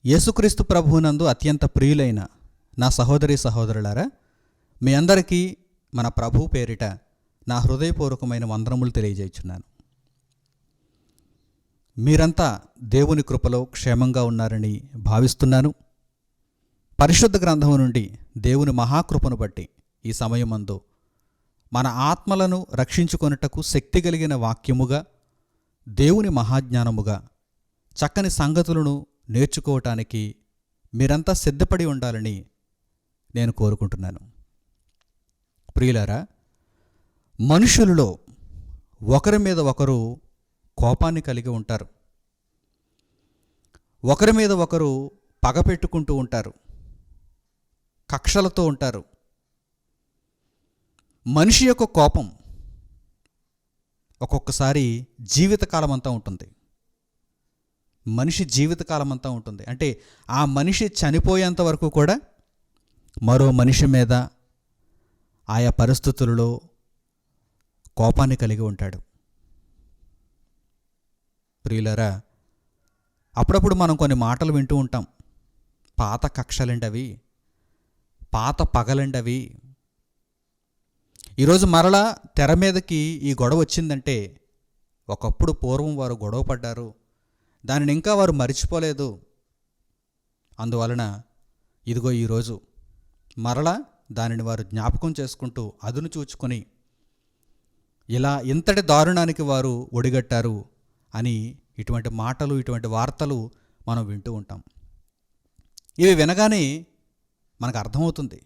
యేసుక్రీస్తు ప్రభువునందు అత్యంత ప్రియులైన నా సహోదరి సహోదరులారా, మీ అందరికీ మన ప్రభువు పేరిట నా హృదయపూర్వకమైన వందనములు తెలియజేయుచున్నాను. మీరంతా దేవుని కృపలో క్షేమంగా ఉన్నారని భావిస్తున్నాను. పరిశుద్ధ గ్రంథము నుండి దేవుని మహాకృపను బట్టి ఈ సమయమందు మన ఆత్మలను రక్షించుకొనుటకు శక్తి కలిగిన వాక్యముగా, దేవుని మహాజ్ఞానముగా చక్కని సంగతులను నేర్చుకోవటానికి మీరంతా సిద్ధపడి ఉండాలని నేను కోరుకుంటున్నాను. ప్రియులారా, మనుషులలో ఒకరి మీద ఒకరు కోపాన్ని కలిగి ఉంటారు. ఒకరి మీద ఒకరు పగ పెట్టుకుంటూ ఉంటారు, కక్షలతో ఉంటారు. మనిషి యొక్క కోపం ఒక్కొక్కసారి జీవితకాలం అంతా ఉంటుంది. మనిషి జీవితకాలం అంతా ఉంటుంది అంటే ఆ మనిషి చనిపోయేంత వరకు కూడా మరో మనిషి మీద ఆయా పరిస్థితులలో కోపాన్ని కలిగి ఉంటాడు. ప్రియులారా, అప్పుడప్పుడు మనం కొన్ని మాటలు వింటూ ఉంటాం. పాత కక్షలండవి, పాత పగలండవి. ఈరోజు మరలా తెర మీదకి ఈ గొడవ వచ్చిందంటే ఒకప్పుడు పూర్వం వారు గొడవ పడ్డారు, దానిని ఇంకా వారు మరిచిపోలేదు. అందువలన ఇదిగో ఈరోజు మరలా దానిని వారు జ్ఞాపకం చేసుకుంటూ అదును చూచుకొని ఇలా ఇంతటి దారుణానికి వారు ఒడిగట్టారు అని ఇటువంటి మాటలు, ఇటువంటి వార్తలు మనం వింటూ ఉంటాం. ఇవి వినగానే మనకు అర్థమవుతుంది,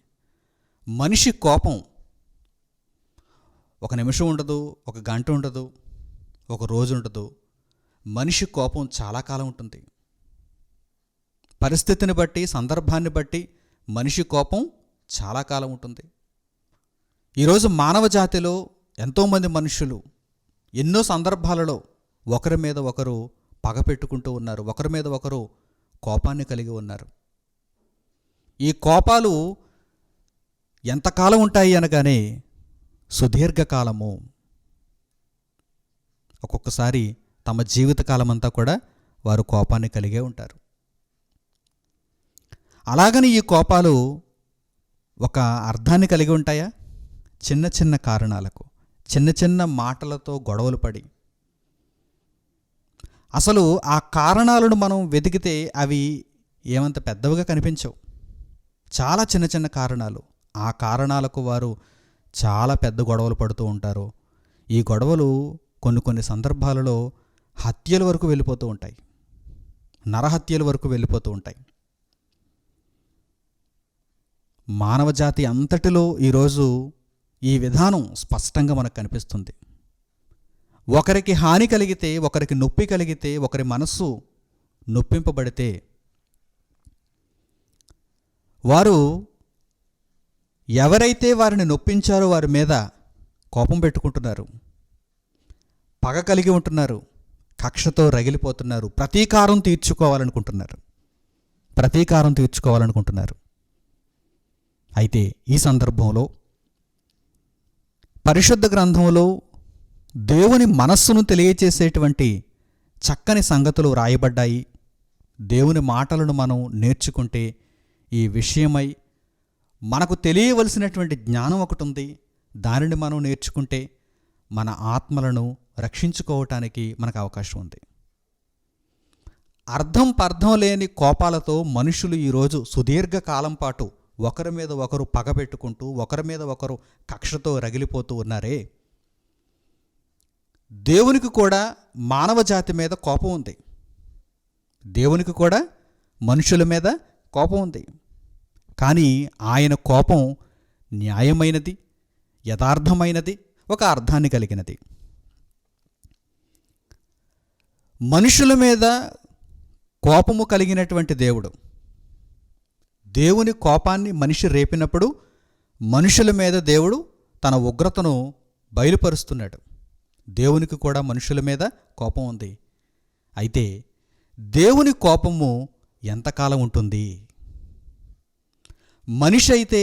మనిషి కోపం ఒక నిమిషం ఉండదు, ఒక గంట ఉండదు, ఒక రోజు ఉండదు. మనిషి కోపం చాలా కాలం ఉంటుంది. పరిస్థితిని బట్టి, సందర్భాన్ని బట్టి మనిషి కోపం చాలా కాలం ఉంటుంది. ఈరోజు మానవ జాతిలో ఎంతోమంది మనుషులు ఎన్నో సందర్భాలలో ఒకరి మీద ఒకరు పగ పెట్టుకుంటూ ఉన్నారు, ఒకరి మీద ఒకరు కోపాన్ని కలిగి ఉన్నారు. ఈ కోపాలు ఎంతకాలం ఉంటాయి అనగానే సుదీర్ఘకాలము. ఒక్కొక్కసారి తమ జీవితకాలం అంతా కూడా వారు కోపాన్ని కలిగే ఉంటారు. అలాగని ఈ కోపాలు ఒక అర్థాన్ని కలిగి ఉంటాయా? చిన్న చిన్న కారణాలకు, చిన్న చిన్న మాటలతో గొడవలు పడి, అసలు ఆ కారణాలను మనం వెతికితే అవి ఏమంత పెద్దవిగా కనిపించవు. చాలా చిన్న చిన్న కారణాలు, ఆ కారణాలకు వారు చాలా పెద్ద గొడవలు పడుతూ ఉంటారు. ఈ గొడవలు కొన్ని సందర్భాలలో హత్యల వరకు వెళ్ళిపోతూ ఉంటాయి, నరహత్యల వరకు వెళ్ళిపోతూ ఉంటాయి. మానవ జాతి అంతటిలో ఈరోజు ఈ విధానం స్పష్టంగా మనకు కనిపిస్తుంది. ఒకరికి హాని కలిగితే, ఒకరికి నొప్పి కలిగితే, ఒకరి మనస్సు నొప్పింపబడితే వారు ఎవరైతే వారిని నొప్పించారో వారి మీద కోపం పెట్టుకుంటున్నారు, పగ కలిగి ఉంటున్నారు, కక్షతో రగిలిపోతున్నారు, ప్రతీకారం తీర్చుకోవాలనుకుంటున్నారు. అయితే ఈ సందర్భంలో పరిశుద్ధ గ్రంథంలో దేవుని మనస్సును తెలియచేసేటువంటి చక్కని సంగతులు రాయబడ్డాయి. దేవుని మాటలను మనం నేర్చుకుంటే ఈ విషయమై మనకు తెలియవలసినటువంటి జ్ఞానం ఒకటి ఉంది. దానిని మనం నేర్చుకుంటే మన ఆత్మలను రక్షించుకోవటానికి మనకు అవకాశం ఉంది. పర్థం లేని కోపాలతో మనుషులు ఈరోజు సుదీర్ఘకాలం పాటు ఒకరి మీద ఒకరు పగ పెట్టుకుంటూ, ఒకరి మీద ఒకరు కక్షతో రగిలిపోతూ ఉన్నారే. దేవునికి కూడా మానవ జాతి మీద కోపం ఉంది, దేవునికి కూడా మనుషుల మీద కోపం ఉంది. కానీ ఆయన కోపం న్యాయమైనది, యథార్థమైనది, ఒక అర్థాన్ని కలిగినది. మనుషుల మీద కోపము కలిగినటువంటి దేవుని కోపాన్ని మనిషి రేపినప్పుడు మనుషుల మీద దేవుడు తన ఉగ్రతను బయలుపరుస్తున్నాడు. దేవునికి కూడా మనుషుల మీద కోపం ఉంది. అయితే దేవుని కోపము ఎంతకాలం ఉంటుంది? మనిషి అయితే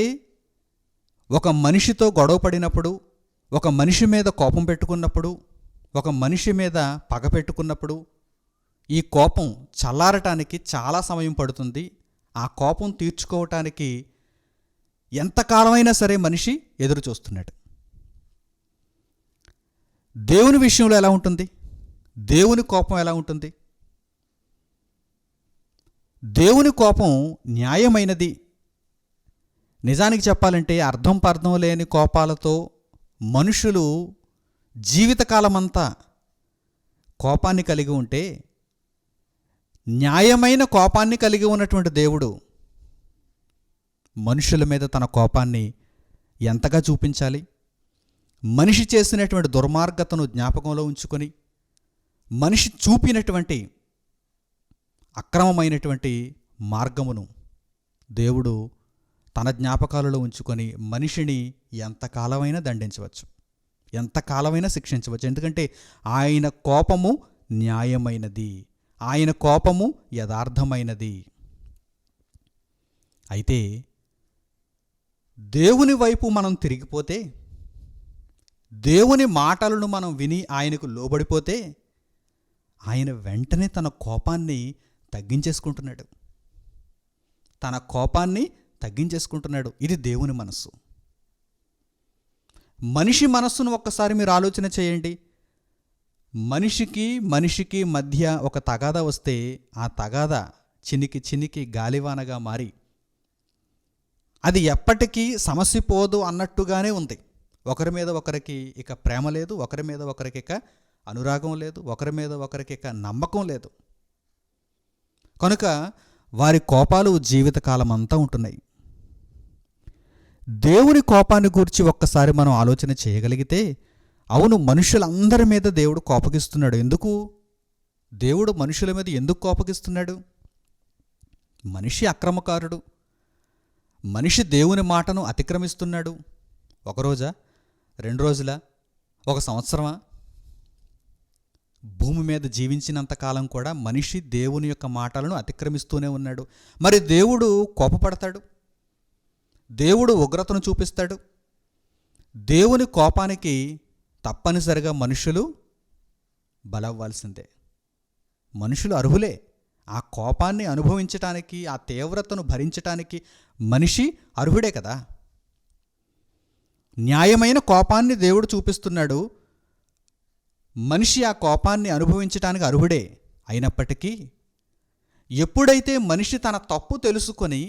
ఒక మనిషితో గొడవ పడినప్పుడు, ఒక మనిషి మీద కోపం పెట్టుకున్నప్పుడు, ఒక మనిషి మీద పగ పెట్టుకున్నప్పుడు ఈ కోపం చల్లారటానికి చాలా సమయం పడుతుంది. ఆ కోపం తీర్చుకోవటానికి ఎంతకాలమైనా సరే మనిషి ఎదురు చూస్తున్నాడు. దేవుని విషయంలో ఎలా ఉంటుంది? దేవుని కోపం ఎలా ఉంటుంది? దేవుని కోపం న్యాయమైనది. నిజానికి చెప్పాలంటే అర్థం పర్థం లేని కోపాలతో మనుషులు జీవితకాలమంతా కోపాన్ని కలిగి ఉంటే, న్యాయమైన కోపాన్ని కలిగి ఉన్నటువంటి దేవుడు మనుషుల మీద తన కోపాన్ని ఎంతగా చూపించాలి? మనిషి చేసినటువంటి దుర్మార్గతను జ్ఞాపకంలో ఉంచుకొని, మనిషి చూపినటువంటి అక్రమమైనటువంటి మార్గమును దేవుడు తన జ్ఞాపకాలలో ఉంచుకొని మనిషిని ఎంతకాలమైనా దండించవచ్చు, ఎంతకాలమైనా శిక్షించవచ్చు. ఎందుకంటే ఆయన కోపము న్యాయమైనది, ఆయన కోపము యథార్థమైనది. అయితే దేవుని వైపు మనం తిరిగిపోతే, దేవుని మాటలను మనం విని ఆయనకు లోబడిపోతే, ఆయన వెంటనే తన కోపాన్ని తగ్గించేసుకుంటున్నాడు. తన కోపాన్ని తగ్గించేసుకుంటున్నాడు. ఇది దేవుని మనస్సు. మనిషి మనస్సును ఒక్కసారి మీరు ఆలోచన చేయండి. మనిషికి మధ్య ఒక తగాదా వస్తే, ఆ తగాదా చినికి చినికి గాలివానగా మారి అది ఎప్పటికీ సమస్య పోదు అన్నట్టుగానే ఉంది. ఒకరి మీద ఒకరికి ఇక ప్రేమ లేదు, ఒకరి మీద ఒకరికి ఇక అనురాగం లేదు, ఒకరి మీద ఒకరికి ఇక నమ్మకం లేదు. కనుక వారి కోపాలు జీవితకాలం అంతా ఉంటున్నాయి. దేవుని కోపాన్ని గురించి ఒక్కసారి మనం ఆలోచన చేయగలిగితే, అవును, మనుషులందరి మీద దేవుడు కోపగిస్తున్నాడు. ఎందుకు? దేవుడు మనుషుల మీద ఎందుకు కోపగిస్తున్నాడు? మనిషి అక్రమకారుడు, మనిషి దేవుని మాటను అతిక్రమిస్తున్నాడు. ఒకరోజా, 2 రోజులా, 1 సంవత్సరమా? భూమి మీద జీవించినంతకాలం కూడా మనిషి దేవుని యొక్క మాటలను అతిక్రమిస్తూనే ఉన్నాడు. మరి దేవుడు కోపపడతాడు, దేవుడు ఉగ్రతను చూపిస్తాడు. దేవుని కోపానికి తప్పనిసరిగా మనుషులు బలవ్వాల్సిందే. మనుషులు అర్హులే. ఆ కోపాన్ని అనుభవించటానికి, ఆ తీవ్రతను భరించటానికి మనిషి అర్హుడే కదా. న్యాయమైన కోపాన్ని దేవుడు చూపిస్తున్నాడు. మనిషి ఆ కోపాన్ని అనుభవించటానికి అర్హుడే. అయినప్పటికీ ఎప్పుడైతే మనిషి తన తప్పు తెలుసుకొని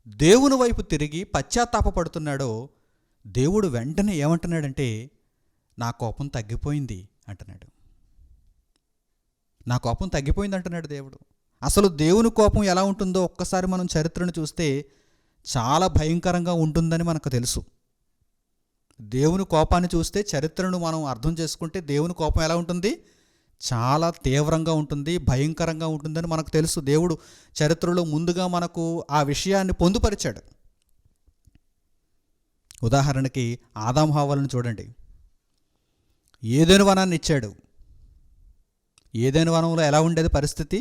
దేవుని వైపు తిరిగి పశ్చాత్తాపపడుతున్నాడో, దేవుడు వెంటనే ఏమంటున్నాడంటే, నా కోపం తగ్గిపోయింది అంటున్నాడు. నా కోపం తగ్గిపోయింది అంటున్నాడు దేవుడు. అసలు దేవుని కోపం ఎలా ఉంటుందో ఒక్కసారి మనం చరిత్రను చూస్తే చాలా భయంకరంగా ఉంటుందని మనకు తెలుసు. దేవుని కోపాన్ని చూస్తే, చరిత్రను మనం అర్థం చేసుకుంటే దేవుని కోపం ఎలా ఉంటుంది? చాలా తీవ్రంగా ఉంటుంది, భయంకరంగా ఉంటుందని మనకు తెలుసు. దేవుడు చరిత్రలో ముందుగా మనకు ఆ విషయాన్ని పొందుపరిచాడు. ఉదాహరణకి ఆదాము హవ్వలను చూడండి. ఏదెను వనాన్ని ఇచ్చాడు. ఏదెను వనంలో ఎలా ఉండేది పరిస్థితి?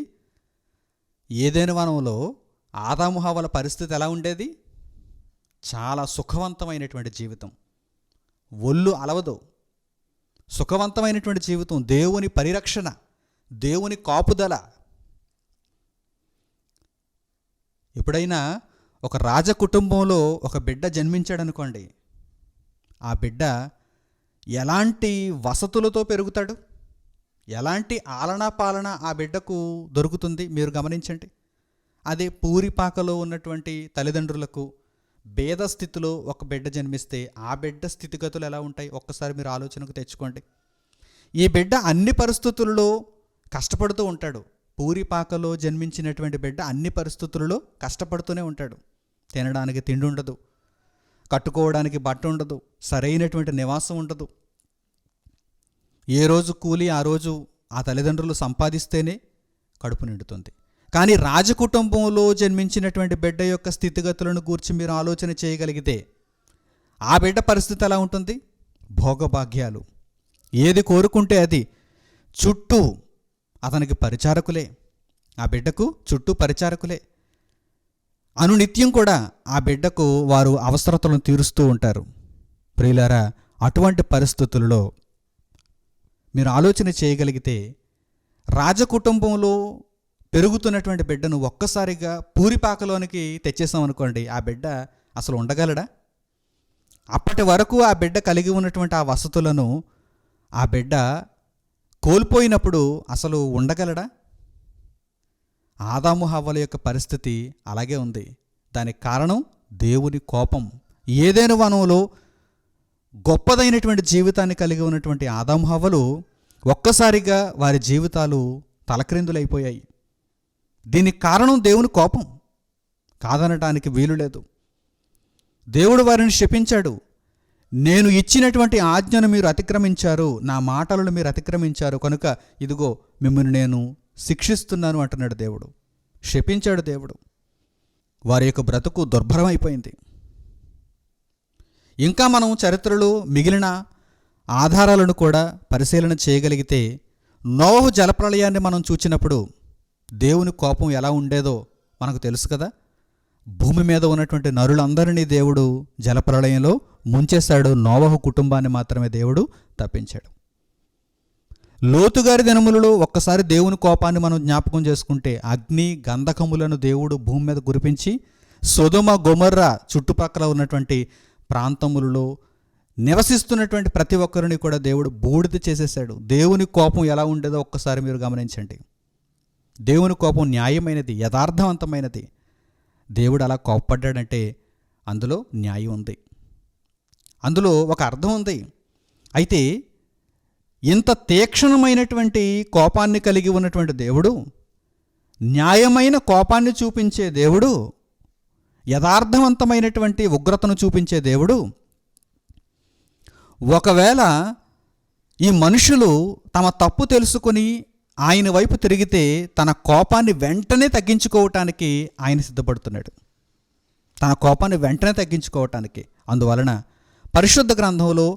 ఏదెను వనంలో ఆదాము హవ్వల పరిస్థితి ఎలా ఉండేది? చాలా సుఖవంతమైనటువంటి జీవితం, ఒళ్ళు అలవదు, సుఖవంతమైనటువంటి జీవితం, దేవుని పరిరక్షణ, దేవుని కాపుదల. ఎప్పుడైనా ఒక రాజ కుటుంబంలో ఒక బిడ్డ జన్మించాడనుకోండి, ఆ బిడ్డ ఎలాంటి వసతులతో పెరుగుతాడు? ఎలాంటి ఆలనా పాలన ఆ బిడ్డకు దొరుకుతుంది? మీరు గమనించండి. అదే పూరిపాకలో ఉన్నటువంటి తల్లిదండ్రులకు భేద స్థితిలో ఒక బిడ్డ జన్మిస్తే ఆ బిడ్డ స్థితిగతులు ఎలా ఉంటాయి? ఒక్కసారి మీరు ఆలోచనకు తెచ్చుకోండి. ఈ బిడ్డ అన్ని పరిస్థితుల్లో కష్టపడుతూ ఉంటాడు. పూరిపాకలో జన్మించినటువంటి బిడ్డ అన్ని పరిస్థితులలో కష్టపడుతూనే ఉంటాడు. తినడానికి తిండి ఉండదు, కట్టుకోవడానికి బట్ట ఉండదు, సరైనటువంటి నివాసం ఉండదు. ఏ రోజు కూలి ఆ రోజు ఆ తల్లిదండ్రులు సంపాదిస్తేనే కడుపు నిండుతుంది. కానీ రాజకుటుంబంలో జన్మించినటువంటి బిడ్డ యొక్క స్థితిగతులను గూర్చి మీరు ఆలోచన చేయగలిగితే ఆ బిడ్డ పరిస్థితి ఎలా ఉంటుంది? భోగభాగ్యాలు, ఏది కోరుకుంటే అది, చుట్టూ అతనికి పరిచారకులే, ఆ బిడ్డకు చుట్టూ పరిచారకులే. అనునిత్యం కూడా ఆ బిడ్డకు వారు అవసరతలను తీరుస్తూ ఉంటారు. ప్రియులారా, అటువంటి పరిస్థితులలో మీరు ఆలోచన చేయగలిగితే రాజకుటుంబంలో పెరుగుతున్నటువంటి బిడ్డను ఒక్కసారిగా పూరిపాకలోనికి తెచ్చేసాం అనుకోండి, ఆ బిడ్డ అసలు ఉండగలడా? అప్పటి వరకు ఆ బిడ్డ కలిగి ఉన్నటువంటి ఆ వసతులను ఆ బిడ్డ కోల్పోయినప్పుడు అసలు ఉండగలడా? ఆదాము హవ్వల యొక్క పరిస్థితి అలాగే ఉంది. దానికి కారణం దేవుని కోపం. ఏదైనా వనంలో గొప్పదైనటువంటి జీవితాన్ని కలిగి ఉన్నటువంటి ఆదాము హవ్వలు ఒక్కసారిగా వారి జీవితాలు తలక్రిందులైపోయాయి. దీనికి కారణం దేవుని కోపం, కాదనటానికి వీలు లేదు. దేవుడు వారిని శపించాడు. నేను ఇచ్చినటువంటి ఆజ్ఞను మీరు అతిక్రమించారు, నా మాటలను మీరు అతిక్రమించారు, కనుక ఇదిగో మిమ్మల్ని నేను శిక్షిస్తున్నాను అంటున్నాడు దేవుడు. శపించాడు దేవుడు. వారి యొక్క బ్రతుకు దుర్భరం అయిపోయింది. ఇంకా మనం చరిత్రలో మిగిలిన ఆధారాలను కూడా పరిశీలన చేయగలిగితే, నోవహు జలప్రళయాన్ని మనం చూచినప్పుడు దేవుని కోపం ఎలా ఉండేదో మనకు తెలుసు కదా. భూమి మీద ఉన్నటువంటి నరులందరినీ దేవుడు జలప్రళయంలో ముంచేశాడు. నోవహు కుటుంబాన్ని మాత్రమే దేవుడు తప్పించాడు. లోతుగారి దినములలో ఒక్కసారి దేవుని కోపాన్ని మనం జ్ఞాపకం చేసుకుంటే, అగ్ని గంధకములను దేవుడు భూమి మీద కురిపించి సొదొమ గొమొర్రా చుట్టుపక్కల ఉన్నటువంటి ప్రాంతములలో నివసిస్తున్నటువంటి ప్రతి ఒక్కరిని కూడా దేవుడు బూడిద చేసేసాడు. దేవుని కోపం ఎలా ఉండేదో ఒక్కసారి మీరు గమనించండి. దేవుని కోపం న్యాయమైనది, యథార్థవంతమైనది. దేవుడు అలా కోపపడ్డాడంటే అందులో న్యాయం ఉంది, అందులో ఒక అర్థం ఉంది. అయితే ఇంత తీక్షణమైనటువంటి కోపాన్ని కలిగి ఉన్నటువంటి దేవుడు, న్యాయమైన కోపాన్ని చూపించే దేవుడు, యథార్థవంతమైనటువంటి ఉగ్రతను చూపించే దేవుడు, ఒకవేళ ఈ మనుషులు తమ తప్పు తెలుసుకొని ఆయన వైపు తిరిగితే తన కోపాన్ని వెంటనే తగ్గించుకోవటానికి ఆయన సిద్ధపడుతున్నాడు. తన కోపాన్ని వెంటనే తగ్గించుకోవటానికి. అందువలన పరిశుద్ధ గ్రంథంలో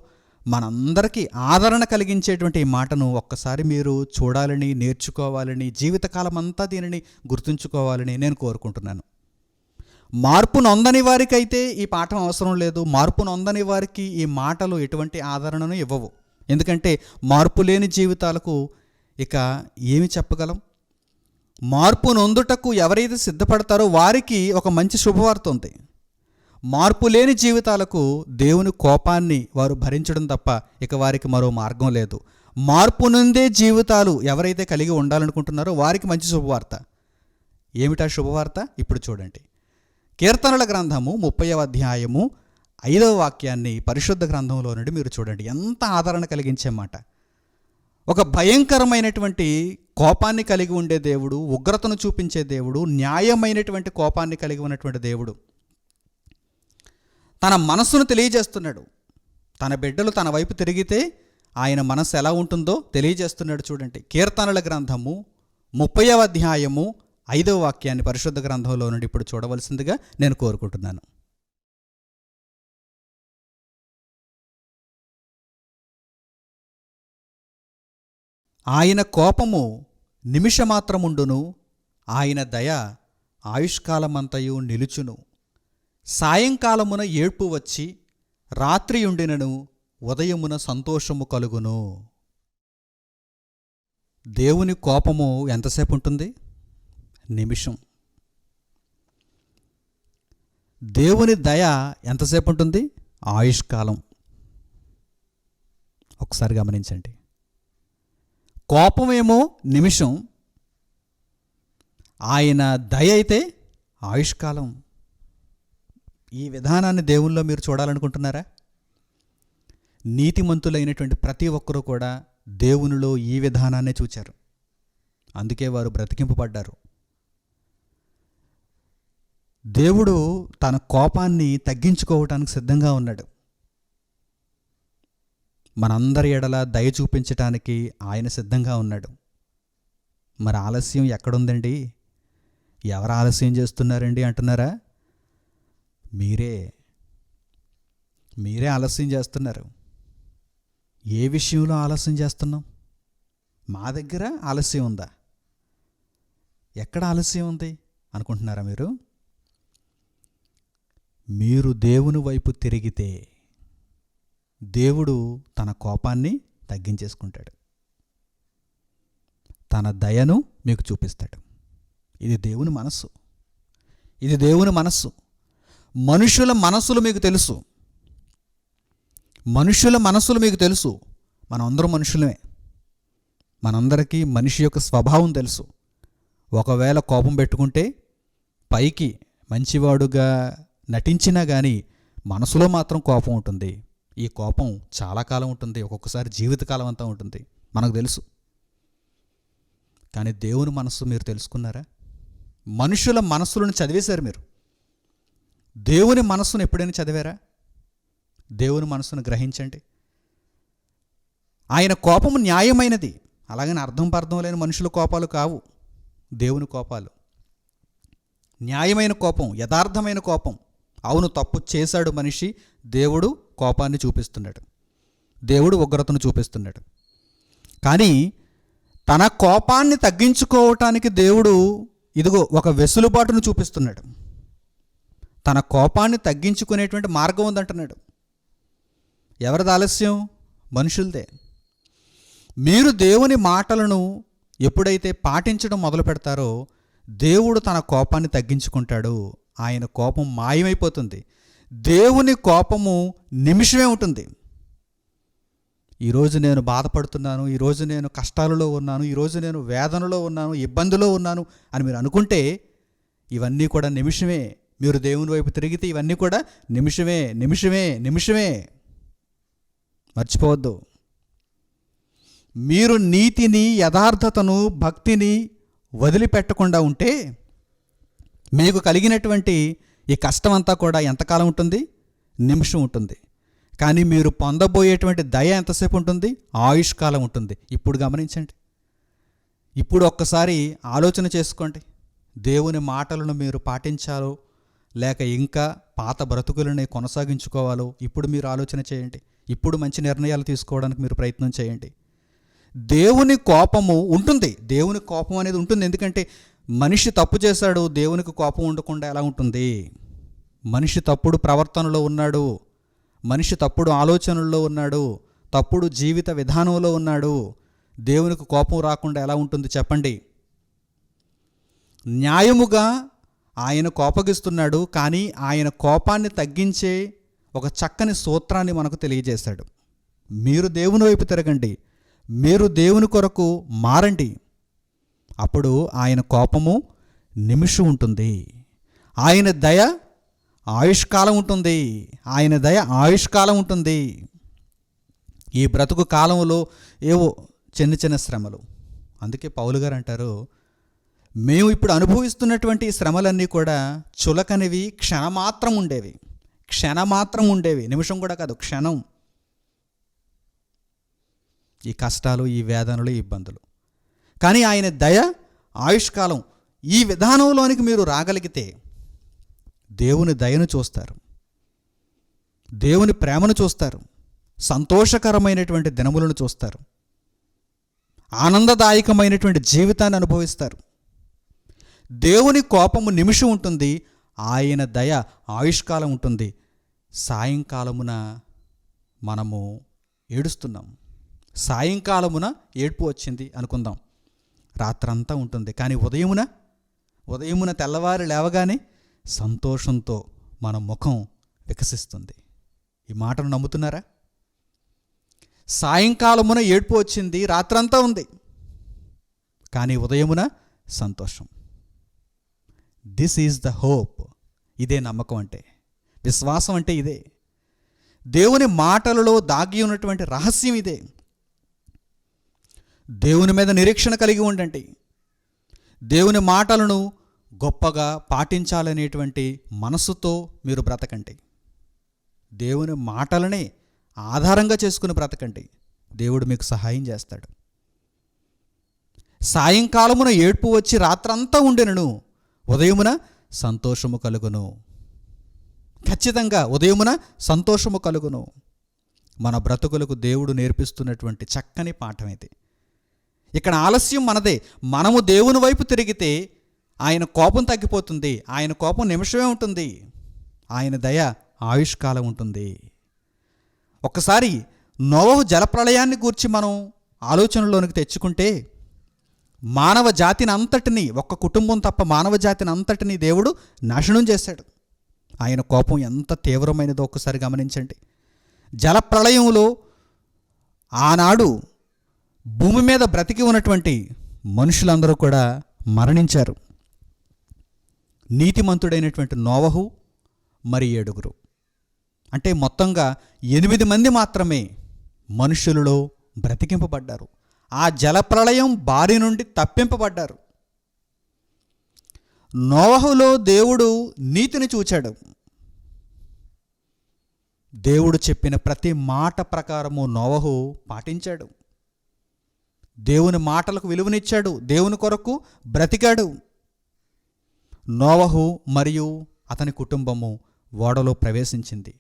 మనందరికీ ఆదరణ కలిగించేటువంటి ఈ మాటను ఒక్కసారి మీరు చూడాలని, నేర్చుకోవాలని, జీవితకాలం అంతా దీనిని గుర్తుంచుకోవాలని నేను కోరుకుంటున్నాను. మార్పు నొందని వారికైతే ఈ పాఠం అవసరం లేదు. మార్పు నొందని వారికి ఈ మాటలు ఎటువంటి ఆదరణను ఇవ్వవు. ఎందుకంటే మార్పు లేని జీవితాలకు ఇక ఏమి చెప్పగలం? మార్పు నొందుటకు ఎవరైతే సిద్ధపడతారో వారికి ఒక మంచి శుభవార్త ఉంది. మార్పు లేని జీవితాలకు దేవుని కోపాన్ని వారు భరించడం తప్ప ఇక వారికి మరో మార్గం లేదు. మార్పు నొందే జీవితాలు ఎవరైతే కలిగి ఉండాలనుకుంటున్నారో వారికి మంచి శుభవార్త. ఏమిటా శుభవార్త? ఇప్పుడు చూడండి. కీర్తనల గ్రంథము 30వ అధ్యాయము 5వ వాక్యాన్ని పరిశుద్ధ గ్రంథంలో నుండి మీరు చూడండి. ఎంత ఆదరణ కలిగించే మాట. ఒక భయంకరమైనటువంటి కోపాన్ని కలిగి ఉండే దేవుడు, ఉగ్రతను చూపించే దేవుడు, న్యాయమైనటువంటి కోపాన్ని కలిగి ఉన్నటువంటి దేవుడు తన మనస్సును తెలియజేస్తున్నాడు. తన బిడ్డలు తన వైపు తిరిగితే ఆయన మనస్సు ఎలా ఉంటుందో తెలియజేస్తున్నాడు. చూడండి, కీర్తనల గ్రంథము 30వ అధ్యాయము 5వ వాక్యాన్ని పరిశుద్ధ గ్రంథంలో నుండి ఇప్పుడు చూడవలసిందిగా నేను కోరుకుంటున్నాను. ఆయన కోపము నిమిషమాత్రముండును, ఆయన దయ ఆయుష్కాలమంతయు నిలుచును. సాయంకాలమున ఏడ్పు వచ్చి రాత్రియుండినను ఉదయమున సంతోషము కలుగును. దేవుని కోపము ఎంతసేపు ఉంటుంది? నిమిషం. దేవుని దయ ఎంతసేపు ఉంటుంది? ఆయుష్కాలం. ఒకసారి గమనించండి. కోపమేమో నిమిషం, ఆయన దయ అయితే ఆయుష్కాలం. ఈ విధానాన్ని దేవుల్లో మీరు చూడాలనుకుంటున్నారా? నీతిమంతులైనటువంటి ప్రతి ఒక్కరూ కూడా దేవునిలో ఈ విధానాన్నే చూచారు. అందుకే వారు బ్రతికింపబడ్డారు. దేవుడు తన కోపాన్ని తగ్గించుకోవటానికి సిద్ధంగా ఉన్నాడు. మనందరి ఎడల దయ చూపించటానికి ఆయన సిద్ధంగా ఉన్నాడు. మరి ఆలస్యం ఎక్కడుందండి? ఎవరు ఆలస్యం చేస్తున్నారండి అంటున్నారా? మీరే ఆలస్యం చేస్తున్నారు. ఏ విషయంలో ఆలస్యం చేస్తున్నాం? మా దగ్గర ఆలస్యం ఉందా? ఎక్కడ ఆలస్యం ఉంది అనుకుంటున్నారా మీరు? మీరు దేవుని వైపు తిరిగితే దేవుడు తన కోపాన్ని తగ్గించేసుకుంటాడు. తన దయను మీకు చూపిస్తాడు. ఇది దేవుని మనస్సు. ఇది దేవుని మనస్సు. మనుషుల మనస్సులు మీకు తెలుసు. మనుషుల మనస్సులు మీకు తెలుసు. మనందరం మనుషులమే. మనందరికీ మనిషి యొక్క స్వభావం తెలుసు. ఒకవేళ కోపం పెట్టుకుంటే పైకి మంచివాడుగా నటించినా కానీ మనసులో మాత్రం కోపం ఉంటుంది. ఈ కోపం చాలా కాలం ఉంటుంది, ఒక్కొక్కసారి జీవితకాలం అంతా ఉంటుంది, మనకు తెలుసు. కానీ దేవుని మనస్సు మీరు తెలుసుకున్నారా? మనుషుల మనస్సులను చదివేశారు మీరు. దేవుని మనస్సును ఎప్పుడైనా చదివారా? దేవుని మనస్సును గ్రహించండి. ఆయన కోపము న్యాయమైనది. అలాగని అర్థం లేని మనుషుల కోపాలు కావు దేవుని కోపాలు. న్యాయమైన కోపం, యథార్థమైన కోపం. అవును, తప్పు చేశాడు మనిషి, దేవుడు కోపాన్ని చూపిస్తున్నాడు, దేవుడు ఉగ్రతను చూపిస్తున్నాడు. కానీ తన కోపాన్ని తగ్గించుకోవటానికి దేవుడు ఇదిగో ఒక వెసులుబాటును చూపిస్తున్నాడు. తన కోపాన్ని తగ్గించుకునేటువంటి మార్గం ఉందంటున్నాడు. ఎవరిది ఆలస్యం? మనుషులదే. మీరు దేవుని మాటలను ఎప్పుడైతే పాటించడం మొదలు పెడతారో దేవుడు తన కోపాన్ని తగ్గించుకుంటాడు. ఆయన కోపం మాయమైపోతుంది. దేవుని కోపము నిమిషమే ఉంటుంది. ఈరోజు నేను బాధపడుతున్నాను, ఈరోజు నేను కష్టాలలో ఉన్నాను, ఈరోజు నేను వేదనలో ఉన్నాను, ఇబ్బందిలో ఉన్నాను అని మీరు అనుకుంటే ఇవన్నీ కూడా నిమిషమే. మీరు దేవుని వైపు తిరిగితే ఇవన్నీ కూడా నిమిషమే, నిమిషమే, నిమిషమే. మర్చిపోవద్దు. మీరు నీతిని, యథార్థతను, భక్తిని వదిలిపెట్టకుండా ఉంటే మీకు కలిగినటువంటి ఈ కష్టం అంతా కూడా ఎంతకాలం ఉంటుంది? నిమిషం ఉంటుంది. కానీ మీరు పొందబోయేటువంటి దయ ఎంతసేపు ఉంటుంది? ఆయుష్కాలం ఉంటుంది. ఇప్పుడు గమనించండి. ఇప్పుడు ఒక్కసారి ఆలోచన చేసుకోండి. దేవుని మాటలను మీరు పాటించాలో లేక ఇంకా పాత బ్రతుకులని కొనసాగించుకోవాలో ఇప్పుడు మీరు ఆలోచన చేయండి. ఇప్పుడు మంచి నిర్ణయాలు తీసుకోవడానికి మీరు ప్రయత్నం చేయండి. దేవుని కోపము ఉంటుంది. దేవుని కోపం అనేది ఉంటుంది. ఎందుకంటే మనిషి తప్పు చేశాడు, దేవునికి కోపం ఉండకుండా ఎలా ఉంటుంది? మనిషి తప్పుడు ప్రవర్తనలో ఉన్నాడు, మనిషి తప్పుడు ఆలోచనల్లో ఉన్నాడు, తప్పుడు జీవిత విధానంలో ఉన్నాడు. దేవునికి కోపం రాకుండా ఎలా ఉంటుంది చెప్పండి? న్యాయముగా ఆయన కోపగిస్తున్నాడు, కానీ ఆయన కోపాన్ని తగ్గించే ఒక చక్కని సూత్రాన్ని మనకు తెలియజేశాడు. మీరు దేవుని వైపు తిరగండి, మీరు దేవుని కొరకు మారండి. అప్పుడు ఆయన కోపము నిమిషం ఉంటుంది, ఆయన దయ ఆయుష్కాలం ఉంటుంది. ఆయన దయ ఆయుష్కాలం ఉంటుంది. ఈ బ్రతుకు కాలంలో ఏవో చిన్న చిన్న శ్రమలు. అందుకే పౌలు గారు అంటారు, మేము ఇప్పుడు అనుభవిస్తున్నటువంటి శ్రమలన్నీ కూడా చులకనివి, క్షణమాత్రం ఉండేవి. క్షణమాత్రం ఉండేవి, నిమిషం కూడా కాదు, క్షణం. ఈ కష్టాలు, ఈ వేదనలు, ఈ ఇబ్బందులు. కానీ ఆయన దయ ఆయుష్కాలం. ఈ విధానంలోనికి మీరు రాగలిగితే దేవుని దయను చూస్తారు, దేవుని ప్రేమను చూస్తారు, సంతోషకరమైనటువంటి దినములను చూస్తారు, ఆనందదాయకమైనటువంటి జీవితాన్ని అనుభవిస్తారు. దేవుని కోపము నిమిషం ఉంటుంది, ఆయన దయ ఆయుష్కాలం ఉంటుంది. సాయంకాలమున మనము ఏడుస్తున్నాం, సాయంకాలమున ఏడ్పు వచ్చింది అనుకుందాం, రాత్రంతా ఉంటుంది. కానీ ఉదయమున తెల్లవారి లేవగానే సంతోషంతో మన ముఖం వికసిస్తుంది. ఈ మాటను నమ్ముతున్నారా? సాయంకాలమున ఏడ్పు వచ్చింది, రాత్రంతా ఉంది, కానీ ఉదయమున సంతోషం. This is the hope. ఇదే నమ్మకం అంటే, విశ్వాసం అంటే ఇదే. దేవుని మాటలలో దాగి ఉన్నటువంటి రహస్యం ఇదే. దేవుని మీద నిరీక్షణ కలిగి ఉండండి. దేవుని మాటలను గొప్పగా పాటించాలనేటువంటి మనసుతో మీరు బ్రతకండి. దేవుని మాటలనే ఆధారంగా చేసుకుని బ్రతకండి. దేవుడు మీకు సహాయం చేస్తాడు. సాయంకాలమున ఏడ్పు వచ్చి రాత్రంతా ఉండెను, ఉదయమున సంతోషము కలుగును. ఖచ్చితంగా ఉదయమున సంతోషము కలుగును. మన బ్రతుకులకు దేవుడు నేర్పిస్తున్నటువంటి చక్కని పాఠం ఇది. ఇక్కడ ఆలస్యం మనదే. మనము దేవుని వైపు తిరిగితే ఆయన కోపం తగ్గిపోతుంది. ఆయన కోపం నిమిషమే ఉంటుంది, ఆయన దయ ఆయుష్కాలం ఉంటుంది. ఒక్కసారి నోవహు జలప్రళయాన్ని గూర్చి మనం ఆలోచనలోనికి తెచ్చుకుంటే, మానవ జాతిని అంతటినీ, ఒక్క కుటుంబం తప్ప మానవ జాతిని అంతటినీ దేవుడు నాశనం చేశాడు. ఆయన కోపం ఎంత తీవ్రమైనదో ఒక్కసారి గమనించండి. జలప్రళయంలో ఆనాడు భూమి మీద బ్రతికి ఉన్నటువంటి మనుషులందరూ కూడా మరణించారు. నీతిమంతుడైనటువంటి నోవహు మరి 7. అంటే మొత్తంగా 8 మంది మాత్రమే మనుషులలో బ్రతికింపబడ్డారు. ఆ జలప్రళయం బారి నుండి తప్పింపబడ్డారు. నోవహులో దేవుడు నీతిని చూచాడు. దేవుడు చెప్పిన ప్రతి మాట ప్రకారము నోవహు పాటించాడు. దేవుని మాటలకు విలువనిచ్చాడు. దేవుని కొరకు బ్రతికాడు. నోవహు మరియు అతని కుటుంబము ఓడలో ప్రవేశించింది.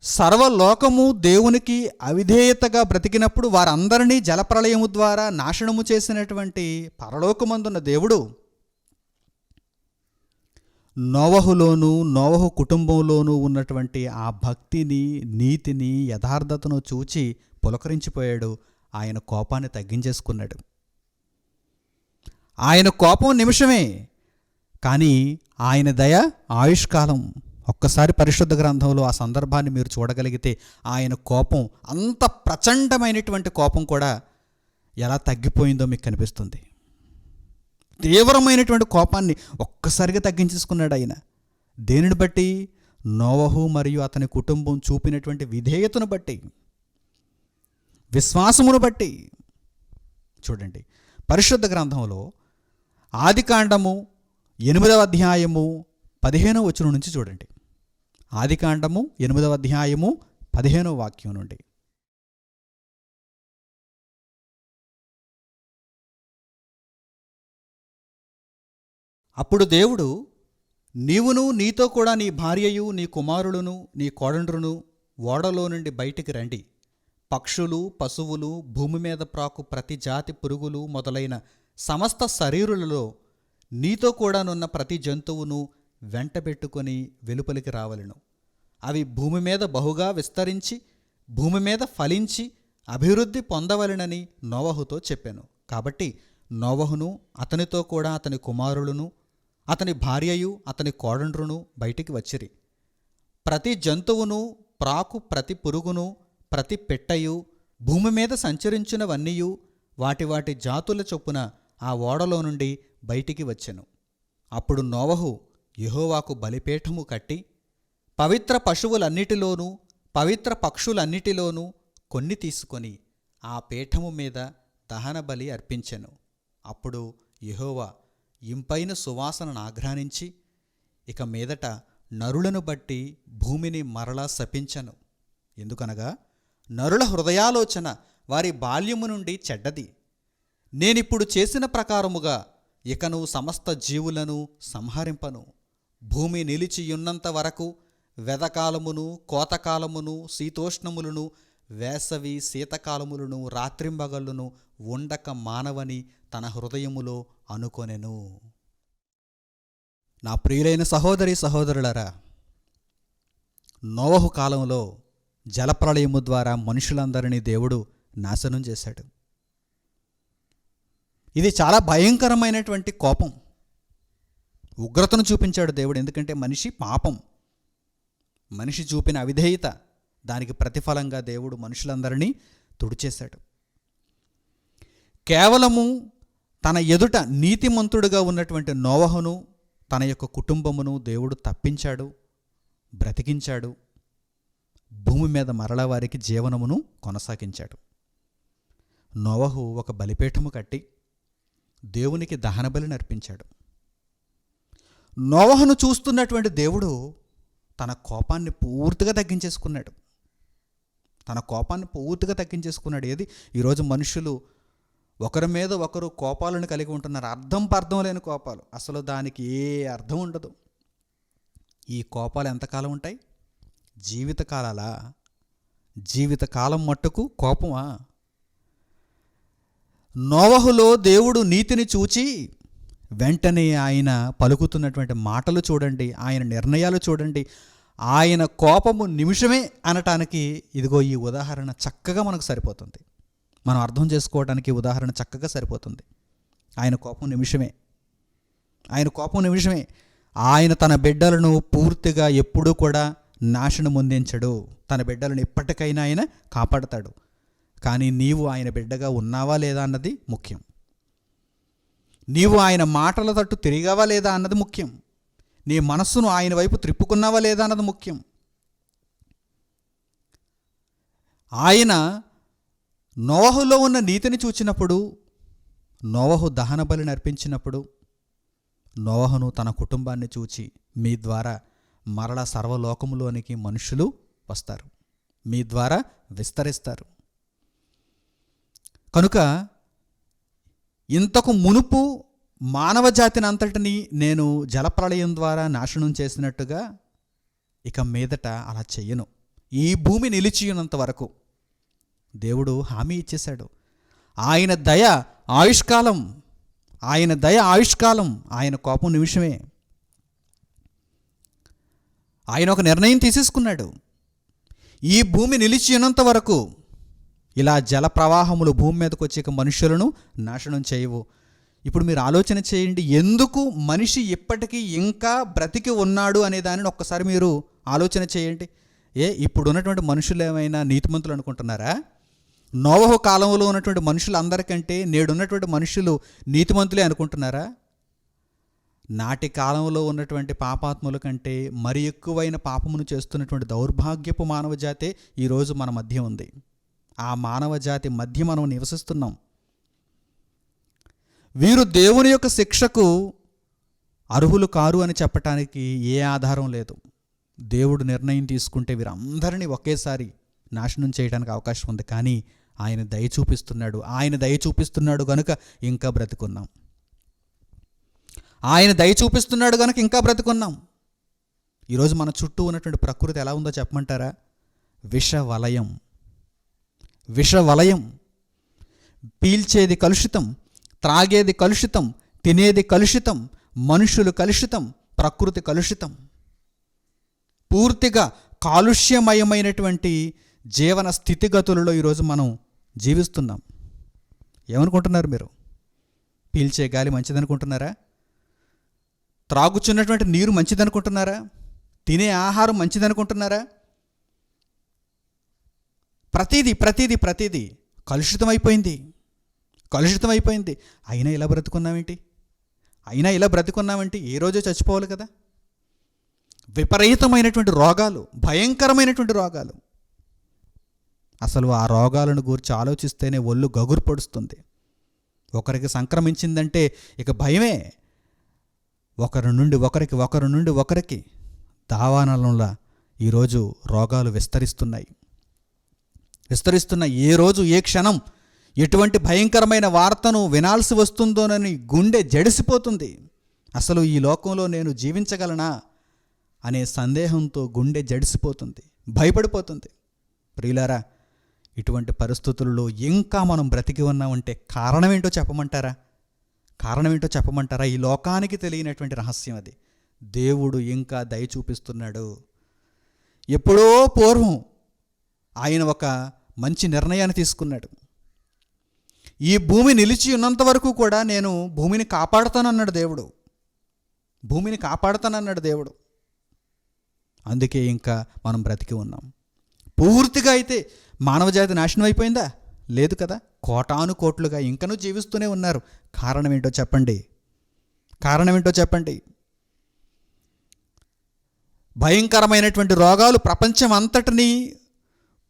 సర్వలోకము దేవునికి అవిధేయతగా బ్రతికినప్పుడు వారందరినీ జలప్రళయము ద్వారా నాశనము చేసినటువంటి పరలోకమందున్న దేవుడు నోవహులోను, నోవహు కుటుంబంలోనూ ఉన్నటువంటి ఆ భక్తిని, నీతిని, యథార్థతను చూచి పులకరించిపోయాడు. ఆయన కోపాన్ని తగ్గించేసుకున్నాడు. ఆయన కోపం నిమిషమే, కానీ ఆయన దయ ఆయుష్కాలం. ఒక్కసారి పరిశుద్ధ గ్రంథంలో ఆ సందర్భాన్ని మీరు చూడగలిగితే ఆయన కోపం, అంత ప్రచండమైనటువంటి కోపం కూడా ఎలా తగ్గిపోయిందో మీకు కనిపిస్తుంది. తీవ్రమైనటువంటి కోపాన్ని ఒక్కసారిగా తగ్గించేసుకున్నాడు ఆయన. దేనిని బట్టి? నోవహు మరియు అతని కుటుంబం చూపినటువంటి విధేయతను బట్టి, విశ్వాసమును బట్టి. చూడండి, పరిశుద్ధ గ్రంథంలో ఆదికాండము 8వ అధ్యాయము 15వ వచనం నుంచి చూడండి. ఆదికాండము 8వ అధ్యాయము 15వ వాక్యం నుండి. అప్పుడు దేవుడు, నీవును నీతో కూడా నీ భార్యయు నీ కుమారులను నీ కోడండ్రును ఓడలో నుండి బయటికి రండి. పక్షులు, పశువులు, భూమి మీద ప్రాకు ప్రతి జాతి పురుగులు మొదలైన సమస్త శరీరులలో నీతో కూడానున్న ప్రతి జంతువును వెంటబెట్టుకొని వెలుపలికి రావలెను. అవి భూమి మీద బహుగా విస్తరించి భూమి మీద ఫలించి అభివృద్ధి పొందవలెనని నోవహుతో చెప్పాను. కాబట్టి నోవహును అతనితో కూడా అతని కుమారులను అతని భార్యయు అతని కోడండ్రును బయటికి వచ్చిరి. ప్రతి జంతువును, ప్రాకు ప్రతి పురుగును, ప్రతి పెట్టయు, భూమి మీద సంచరించినవన్నీయు వాటి వాటి జాతుల చొప్పున ఆ ఓడలో నుండి బయటికి వచ్చెను. అప్పుడు నోవహు యెహోవాకు బలిపీఠము కట్టి పవిత్ర పశువులన్నిటిలోనూ పవిత్ర పక్షులన్నిటిలోనూ కొన్ని తీసుకొని ఆ పీఠము మీద దహన బలి అర్పించెను. అప్పుడు యెహోవా ఇంపైన సువాసనను ఆఘ్రానించి, ఇక మీదట నరులను బట్టి భూమిని మరలా శపించను. ఎందుకనగా నరుల హృదయాలోచన వారి బాల్యము నుండి చెడ్డది. నేనిప్పుడు చేసిన ప్రకారముగా ఇకను సమస్త జీవులను సంహరింపను. భూమి నిలిచియున్నంత వరకు వెదకాలమును, కోతకాలమును, శీతోష్ణములను, వేసవి శీతకాలములను, రాత్రింబగళ్ళును ఉండక మానవని తన హృదయములో అనుకొనెను. నా ప్రియులైన సహోదరి సహోదరులారా, నోవహు కాలంలో జలప్రళయము ద్వారా మనుషులందరినీ దేవుడు నాశనం చేశాడు. ఇది చాలా భయంకరమైనటువంటి కోపం, ఉగ్రతను చూపించాడు దేవుడు. ఎందుకంటే మనిషి పాపం, మనిషి చూపిన అవిధేయత, దానికి ప్రతిఫలంగా దేవుడు మనుషులందరినీ తుడిచేశాడు. కేవలము తన ఎదుట నీతిమంతుడుగా ఉన్నటువంటి నోవహును తన యొక్క కుటుంబమును దేవుడు తప్పించాడు, బ్రతికించాడు. భూమి మీద మరల వారికి జీవనమును కొనసాగించాడు. నోవహు ఒక బలిపీఠము కట్టి దేవునికి దహన బలిని అర్పించాడు. నోవహును చూస్తున్నటువంటి దేవుడు తన కోపాన్ని పూర్తిగా తగ్గించేసుకున్నాడు. ఏది? ఈరోజు మనుషులు ఒకరి మీద ఒకరు కోపాలను కలిగి ఉంటున్నారు. అర్థం లేని కోపాలు, అసలు దానికి ఏ అర్థం ఉండదు. ఈ కోపాలు ఎంతకాలం ఉంటాయి? జీవితకాలాలా? జీవితకాలం మట్టుకు కోపమా? నోవహులో దేవుడు నీతిని చూచి వెంటనే ఆయన పలుకుతున్నటువంటి మాటలు చూడండి, ఆయన నిర్ణయాలు చూడండి. ఆయన కోపము నిమిషమే అనటానికి ఇదిగో ఈ ఉదాహరణ చక్కగా మనకు సరిపోతుంది. మనం అర్థం చేసుకోవడానికి ఉదాహరణ చక్కగా సరిపోతుంది. ఆయన కోపం నిమిషమే. ఆయన కోపం నిమిషమే. ఆయన తన బిడ్డలను పూర్తిగా ఎప్పుడూ కూడా నాశనం పొందించడు. తన బిడ్డలను ఎప్పటికైనా ఆయన కాపాడతాడు. కానీ నీవు ఆయన బిడ్డగా ఉన్నావా లేదా అన్నది ముఖ్యం. నీవు ఆయన మాటల తట్టు తిరిగావా లేదా అన్నది ముఖ్యం. నీ మనస్సును ఆయన వైపు త్రిప్పుకున్నావా లేదా అన్నది ముఖ్యం. ఆయన నోవహులో ఉన్న నీతిని చూచినప్పుడు, నోవహు దహన బలిని అర్పించినప్పుడు, నోవహును తన కుటుంబాన్ని చూచి, మీ ద్వారా మరల సర్వలోకములోనికి మనుషులు వస్తారు, మీ ద్వారా విస్తరిస్తారు. కనుక ఇంతకు మునుపు మానవ జాతిని అంతటిని నేను జలప్రళయం ద్వారా నాశనం చేసినట్టుగా ఇక మీదట అలా చెయ్యను. ఈ భూమి నిలిచియున్నంత వరకు దేవుడు హామీ ఇచ్చేశాడు. ఆయన దయ ఆయుష్కాలం, ఆయన దయ ఆయుష్కాలం, ఆయన కోపం నిమిషమే. ఆయన ఒక నిర్ణయం తీసేసుకున్నాడు. ఈ భూమి నిలిచియున్నంత వరకు ఇలా జల ప్రవాహములు భూమి మీదకి వచ్చి ఇక మనుషులను నాశనం చేయవు. ఇప్పుడు మీరు ఆలోచన చేయండి, ఎందుకు మనిషి ఇప్పటికీ ఇంకా బ్రతికి ఉన్నాడు అనే దానిని ఒక్కసారి మీరు ఆలోచన చేయండి. ఇప్పుడు ఉన్నటువంటి మనుషులు ఏమైనా నీతిమంతులు అనుకుంటున్నారా? నోవహు కాలంలో ఉన్నటువంటి మనుషులు అందరికంటే నేడున్నటువంటి మనుషులు నీతిమంతులే అనుకుంటున్నారా? నాటి కాలంలో ఉన్నటువంటి పాపాత్ముల కంటే మరి ఎక్కువైన పాపమును చేస్తున్నటువంటి దౌర్భాగ్యపు మానవ జాతే ఈరోజు మన మధ్య ఉంది. ఆ మానవ జాతి మధ్య మనం నివసిస్తున్నాం. వీరు దేవుని యొక్క శిక్షకు అర్హులు కారు అని చెప్పటానికి ఏ ఆధారం లేదు. దేవుడు నిర్ణయం తీసుకుంటే వీరందరినీ ఒకేసారి నాశనం చేయడానికి అవకాశం ఉంది. కానీ ఆయన దయ చూపిస్తున్నాడు. ఆయన దయ చూపిస్తున్నాడు కనుక ఇంకా బ్రతుకున్నాం. ఆయన దయ చూపిస్తున్నాడు కనుక ఇంకా బ్రతుకున్నాం. ఈరోజు మన చుట్టూ ఉన్నటువంటి ప్రకృతి ఎలా ఉందో చెప్పమంటారా? విషవలయం. విషవలయం. పీల్చేది కలుషితం, త్రాగేది కలుషితం, తినేది కలుషితం, మనుషులు కలుషితం, ప్రకృతి కలుషితం. పూర్తిగా కాలుష్యమయమైనటువంటి జీవన స్థితిగతులలో ఈరోజు మనం జీవిస్తున్నాం. ఏమనుకుంటున్నారు మీరు? పీల్చే గాలి మంచిదనుకుంటున్నారా? త్రాగుచున్నటువంటి నీరు మంచిదనుకుంటున్నారా? తినే ఆహారం మంచిదనుకుంటున్నారా? ప్రతిదీ ప్రతిదీ ప్రతిదీ కలుషితమైపోయింది. కలుషితమైపోయింది. అయినా ఇలా బ్రతుకున్నామేంటి? ఏ రోజో చచ్చిపోవాలి కదా. విపరీతమైనటువంటి రోగాలు, భయంకరమైనటువంటి రోగాలు. అసలు ఆ రోగాలను గురించి ఆలోచిస్తేనే ఒళ్ళు గగురు పొడుస్తుంది. ఒకరికి సంక్రమించిందంటే ఇక భయమే. ఒకరి నుండి ఒకరికి దావానలంలా ఈరోజు రోగాలు విస్తరిస్తున్నాయి. ఏ రోజు ఏ క్షణం ఎటువంటి భయంకరమైన వార్తను వినాల్సి వస్తుందోనని గుండె జడిసిపోతుంది. అసలు ఈ లోకంలో నేను జీవించగలనా అనే సందేహంతో గుండె జడిసిపోతుంది, భయపడిపోతుంది. ప్రియులారా, ఇటువంటి పరిస్థితుల్లో ఇంకా మనం బ్రతికి ఉన్నామంటే కారణమేంటో చెప్పమంటారా? ఈ లోకానికి తెలియనటువంటి రహస్యం అది. దేవుడు ఇంకా దయ చూపిస్తున్నాడు. ఎప్పుడో పూర్వం ఆయన ఒక మంచి నిర్ణయాన్ని తీసుకున్నాడు. ఈ భూమి నిలిచి ఉన్నంత వరకు కూడా నేను భూమిని కాపాడుతానన్నాడు దేవుడు. అందుకే ఇంకా మనం బ్రతికి ఉన్నాం. పూర్తిగా అయితే మానవజాతి నాశనం అయిపోయిందా? లేదు కదా. కోటాను కోట్లుగా ఇంకనూ జీవిస్తూనే ఉన్నారు. కారణం ఏంటో చెప్పండి. భయంకరమైనటువంటి రోగాలు ప్రపంచం అంతటినీ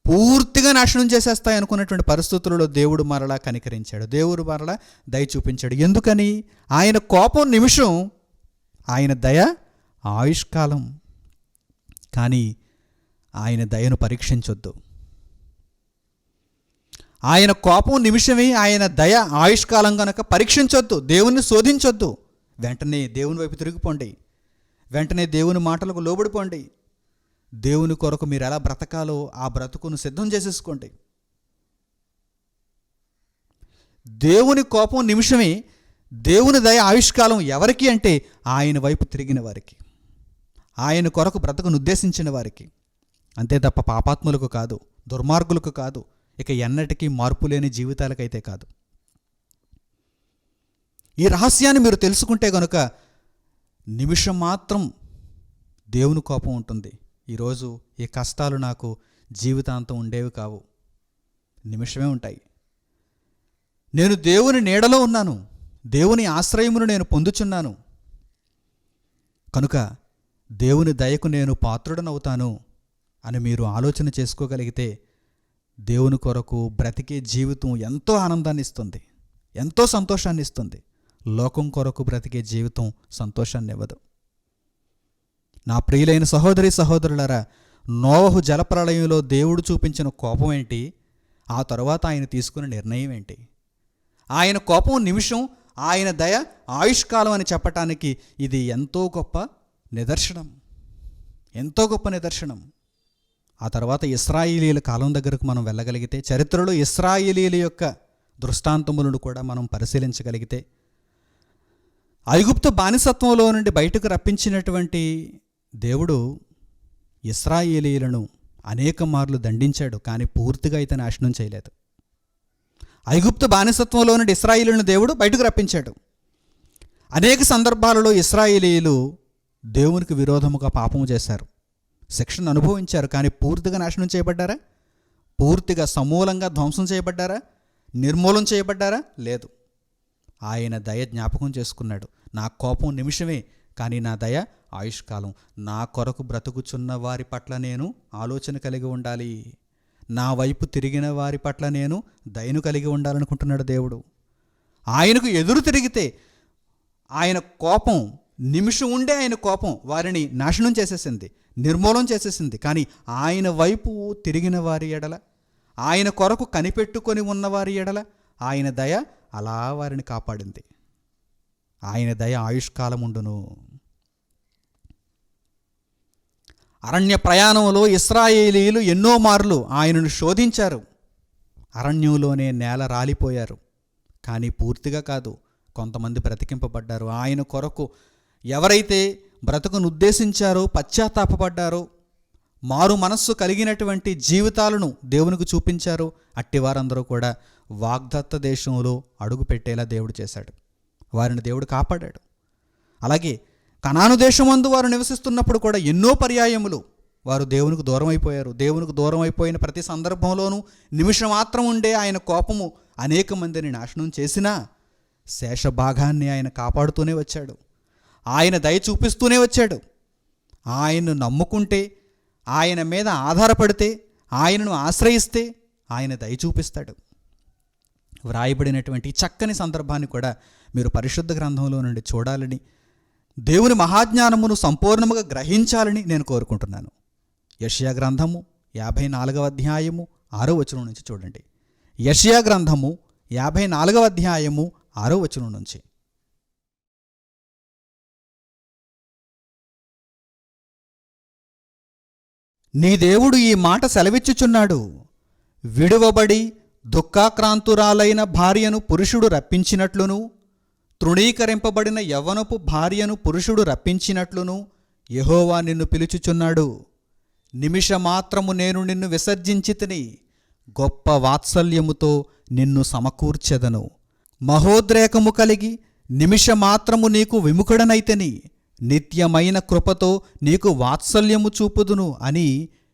పూర్తిగా నాశనం చేసేస్తాయి అనుకున్నటువంటి పరిస్థితులలో దేవుడు మరలా కనికరించాడు. దేవుడు మరలా దయ చూపించాడు. ఎందుకని? ఆయన కోపం నిమిషం, ఆయన దయ ఆయుష్కాలం. కానీ ఆయన దయను పరీక్షించొద్దు. ఆయన కోపం నిమిషమే, ఆయన దయ ఆయుష్కాలం కనుక పరీక్షించొద్దు. దేవుణ్ణి శోధించొద్దు. వెంటనే దేవుని వైపు తిరిగిపోండి. వెంటనే దేవుని మాటలకు లోబడిపోండి. దేవుని కొరకు మీరు ఎలా బ్రతకాలో ఆ బ్రతుకును సిద్ధం చేసేసుకోండి. దేవుని కోపం నిమిషమే, దేవుని దయ ఆయుష్కాలం. ఎవరికి అంటే ఆయన వైపు తిరిగిన వారికి, ఆయన కొరకు బ్రతకును ఉద్దేశించిన వారికి. అంతే తప్ప పాపాత్ములకు కాదు, దుర్మార్గులకు కాదు, ఇక ఎన్నటికీ మార్పు లేని జీవితాలకైతే కాదు. ఈ రహస్యాన్ని మీరు తెలుసుకుంటే కనుక నిమిషం మాత్రం దేవుని కోపం ఉంటుంది. ఈరోజు ఈ కష్టాలు నాకు జీవితాంతం ఉండేవి కావు, నిమిషమే ఉంటాయి. నేను దేవుని నీడలో ఉన్నాను, దేవుని ఆశ్రయమును నేను పొందుచున్నాను కనుక దేవుని దయకు నేను పాత్రుడనవుతాను అని మీరు ఆలోచన చేసుకోగలిగితే దేవుని కొరకు బ్రతికే జీవితం ఎంతో ఆనందాన్ని ఇస్తుంది, ఎంతో సంతోషాన్ని ఇస్తుంది. లోకం కొరకు బ్రతికే జీవితం సంతోషాన్ని ఇవ్వదు. నా ప్రియులైన సహోదరి సహోదరులారా, నోవహు జలప్రళయంలో దేవుడు చూపించిన కోపం ఏంటి, ఆ తరువాత ఆయన తీసుకున్న నిర్ణయం ఏంటి? ఆయన కోపం నిమిషం, ఆయన దయ ఆయుష్కాలం అని చెప్పటానికి ఇది ఎంతో గొప్ప నిదర్శనం, ఎంతో గొప్ప నిదర్శనం. ఆ తర్వాత ఇశ్రాయేలీయుల కాలం దగ్గరకు మనం వెళ్ళగలిగితే, చరిత్రలో ఇశ్రాయేలీయుల యొక్క దృష్టాంతములను కూడా మనం పరిశీలించగలిగితే, ఐగుప్తు బానిసత్వంలో నుండి బయటకు రప్పించినటువంటి దేవుడు ఇశ్రాయేలీయులను అనేక మార్లు దండించాడు, కానీ పూర్తిగా అయితే నాశనం చేయలేదు. ఐగుప్తు బానిసత్వంలో నుండి ఇశ్రాయేలీయులను దేవుడు బయటకు రప్పించాడు. అనేక సందర్భాలలో ఇశ్రాయేలీయులు దేవునికి విరోధముగా పాపము చేశారు, శిక్షను అనుభవించారు, కానీ పూర్తిగా నాశనం చేయబడ్డారా? పూర్తిగా సమూలంగా ధ్వంసం చేయబడ్డారా? నిర్మూలన చేయబడ్డారా? లేదు. ఆయన దయ జ్ఞాపకం చేసుకున్నాడు. నా కోపం నిమిషమే, కానీ నా దయ ఆయుష్కాలం. నా కొరకు బ్రతుకుచున్న వారి పట్ల నేను ఆలోచన కలిగి ఉండాలి, నా వైపు తిరిగిన వారి పట్ల నేను దయను కలిగి ఉండాలనుకుంటున్నాడు దేవుడు. ఆయనకు ఎదురు తిరిగితే ఆయన కోపం నిమిషం ఉండే ఆయన కోపం వారిని నాశనం చేసేసింది, నిర్మూలన చేసేసింది. కానీ ఆయన వైపు తిరిగిన వారి ఎడల, ఆయన కొరకు కనిపెట్టుకొని ఉన్నవారి ఎడల ఆయన దయ అలా వారిని కాపాడింది. ఆయన దయ ఆయుష్కాలం ఉండును. అరణ్య ప్రయాణంలో ఇశ్రాయేలీయులు ఎన్నో మార్లు ఆయనను శోధించారు. అరణ్యంలోనే నేల రాలిపోయారు, కానీ పూర్తిగా కాదు, కొంతమంది బ్రతికింపబడ్డారు. ఆయన కొరకు ఎవరైతే బ్రతుకును ఉద్దేశించారో, పశ్చాత్తాపపడ్డారో, మారు మనస్సు కలిగినటువంటి జీవితాలను దేవునికి చూపించారో, అట్టివారందరూ కూడా వాగ్దత్త దేశంలో అడుగు పెట్టేలా దేవుడు చేశాడు. వారిని దేవుడు కాపాడాడు. అలాగే కనాను దేశమందు వారు నివసిస్తున్నప్పుడు కూడా ఎన్నో పర్యాయములు వారు దేవునికి దూరం అయిపోయారు. దేవునికి దూరం అయిపోయిన ప్రతి సందర్భంలోనూ నిమిషం మాత్రం ఉండే ఆయన కోపము అనేక మందిని నాశనం చేసినా శేషభాగాన్ని ఆయన కాపాడుతూనే వచ్చాడు. ఆయన దయ చూపిస్తూనే వచ్చాడు. ఆయన్ను నమ్ముకుంటే, ఆయన మీద ఆధారపడితే, ఆయనను ఆశ్రయిస్తే ఆయన దయ చూపిస్తాడు. వ్రాయబడినటువంటి చక్కని సందర్భాన్ని కూడా మీరు పరిశుద్ధ గ్రంథంలో నుండి చూడాలని, దేవుని మహాజ్ఞానమును సంపూర్ణముగా గ్రహించాలని నేను కోరుకుంటున్నాను. యెషయా గ్రంథము 54వ అధ్యాయము 6వ వచనం నుంచి చూడండి. యెషయా గ్రంథము 54వ అధ్యాయము 6వ వచనం నుంచి. నీ దేవుడు ఈ మాట సెలవిచ్చుచున్నాడు, విడువబడి దుఃఖాక్రాంతురాలైన భార్యను పురుషుడు రప్పించినట్లును, తృణీకరింపబడిన యవ్వనపు భార్యను పురుషుడు రప్పించినట్లును యెహోవా నిన్ను పిలుచుచున్నాడు. నిమిషమాత్రము నేను నిన్ను విసర్జించితిని, గొప్ప వాత్సల్యముతో నిన్ను సమకూర్చెదను. మహోద్రేకము కలిగి నిమిషమాత్రము నీకు విముఖుడనైతిని, నిత్యమైన కృపతో నీకు వాత్సల్యము చూపుదును అని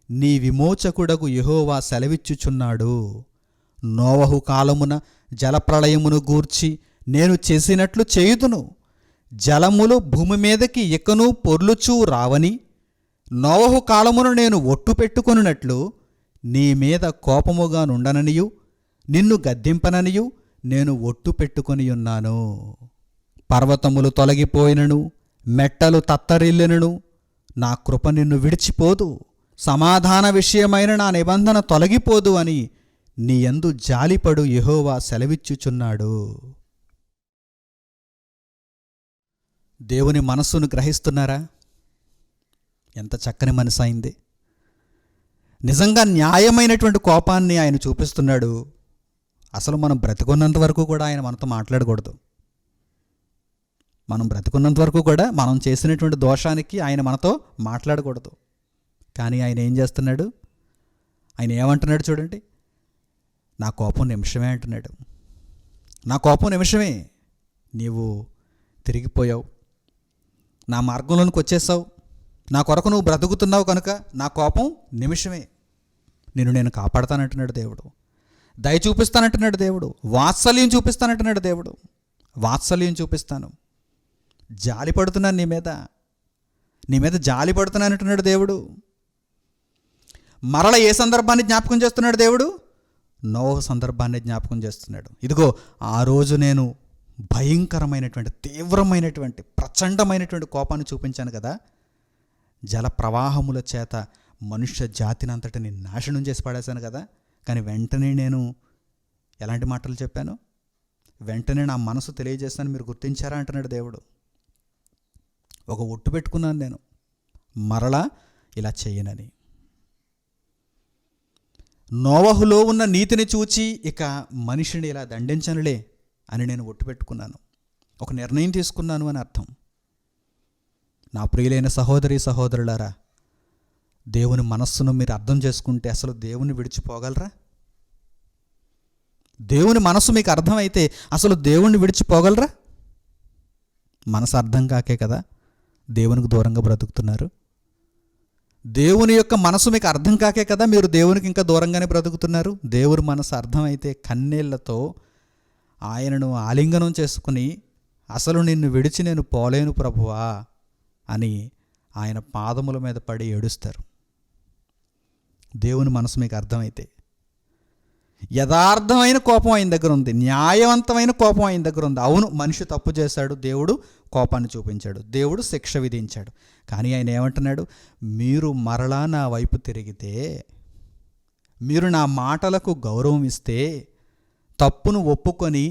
నీ విమోచకుడగు యెహోవా సెలవిచ్చుచున్నాడు. నోవహు కాలమున జలప్రళయమును గూర్చి నేను చేసినట్లు చేయుదును. జలములు భూమి మీదకి ఇకను పొర్లుచూ రావని, నోవహు కాలమును నేను ఒట్టు పెట్టుకొనున్నట్లు నీ మీద కోపముగా నుండననియు నిన్ను గద్దింపననియు నేను ఒట్టు పెట్టుకొనియున్నాను. పర్వతములు తొలగిపోయినను, మెట్టలు తత్తరిల్లినను నా కృప నిన్ను విడిచిపోదు, సమాధాన విషయమైన నా నిబంధన తొలగిపోదు అని నీ యందు జాలిపడు యెహోవా సెలవిచ్చుచున్నాడు. దేవుని మనస్సును గ్రహిస్తున్నారా? ఎంత చక్కని మనసు అయింది. నిజంగా న్యాయమైనటువంటి కోపాన్ని ఆయన చూపిస్తున్నాడు. అసలు మనం బ్రతికున్నంత వరకు కూడా ఆయన మనతో మాట్లాడకూడదు. మనం బ్రతికున్నంత వరకు కూడా మనం చేసినటువంటి దోషానికి ఆయన మనతో మాట్లాడకూడదు. కానీ ఆయన ఏం చేస్తున్నాడు? ఆయన ఏమంటున్నాడు చూడండి, నా కోపం నిమిషమే అంటున్నాడు. నా కోపం నిమిషమే, నీవు తిరిగిపోయావు, నా మార్గంలోనికి వచ్చేసావు, నా కొరకు నువ్వు బ్రతుకుతున్నావు కనుక నా కోపం నిమిషమే. నేను కాపాడతానంటున్నాడు దేవుడు. దయ చూపిస్తానంటున్నాడు దేవుడు. వాత్సల్యం చూపిస్తానంటున్నాడు దేవుడు. వాత్సల్యం చూపిస్తాను, జాలి పడుతున్నాను నీ మీద జాలి పడుతున్నాను అంటున్నాడు దేవుడు. మరల ఏ సందర్భాన్ని జ్ఞాపకం చేస్తున్నాడు దేవుడు? నోవహు సందర్భాన్ని జ్ఞాపకం చేస్తున్నాడు. ఇదిగో ఆ రోజు నేను భయంకరమైనటువంటి, తీవ్రమైనటువంటి, ప్రచండమైనటువంటి కోపాన్ని చూపించాను కదా, జల ప్రవాహముల చేత మనుష్య జాతిని అంతటిని నాశనం చేసి పడేశాను కదా. కానీ వెంటనే నేను ఎలాంటి మాటలు చెప్పాను? వెంటనే నా మనసు తెలియజేస్తాను, మీరు గుర్తించారా అంటున్నాడు దేవుడు. ఒక ఒట్టు పెట్టుకున్నాను, నేను మరలా ఇలా చేయనని. నోవహులో ఉన్న నీతిని చూచి ఇక మనిషిని ఇలా దండించనులే అని నేను ఒట్టు పెట్టుకున్నాను, ఒక నిర్ణయం తీసుకున్నాను అని అర్థం. నా ప్రియులైన సహోదరి సహోదరులారా, దేవుని మనస్సును మీరు అర్థం చేసుకుంటే అసలు దేవుని విడిచిపోగలరా? దేవుని మనస్సు మీకు అర్థమైతే అసలు దేవుణ్ణి విడిచిపోగలరా? మనసు అర్థం కాకే కదా దేవునికి దూరంగా బ్రతుకుతున్నారు. దేవుని యొక్క మనసు మీకు అర్థం కాకే కదా మీరు దేవునికి ఇంకా దూరంగానే బ్రతుకుతున్నారు. దేవుని మనసు అర్థమైతే కన్నీళ్లతో ఆయనను ఆలింగనం చేసుకుని, అసలు నిన్ను విడిచి నేను పోలేను ప్రభువా అని ఆయన పాదముల మీద పడి ఏడుస్తారు. దేవుని మనసు మీకు అర్థమైతే. యథార్థమైన కోపం ఆయన దగ్గర ఉంది, న్యాయవంతమైన కోపం ఆయన దగ్గర ఉంది. అవును, మనిషి తప్పు చేశాడు, దేవుడు కోపాన్ని చూపించాడు, దేవుడు శిక్ష విధించాడు. కానీ ఆయన ఏమంటున్నాడు? మీరు మరలా నా వైపు తిరిగితే, మీరు నా మాటలకు గౌరవం ఇస్తే, తప్పును ఒప్పుకొని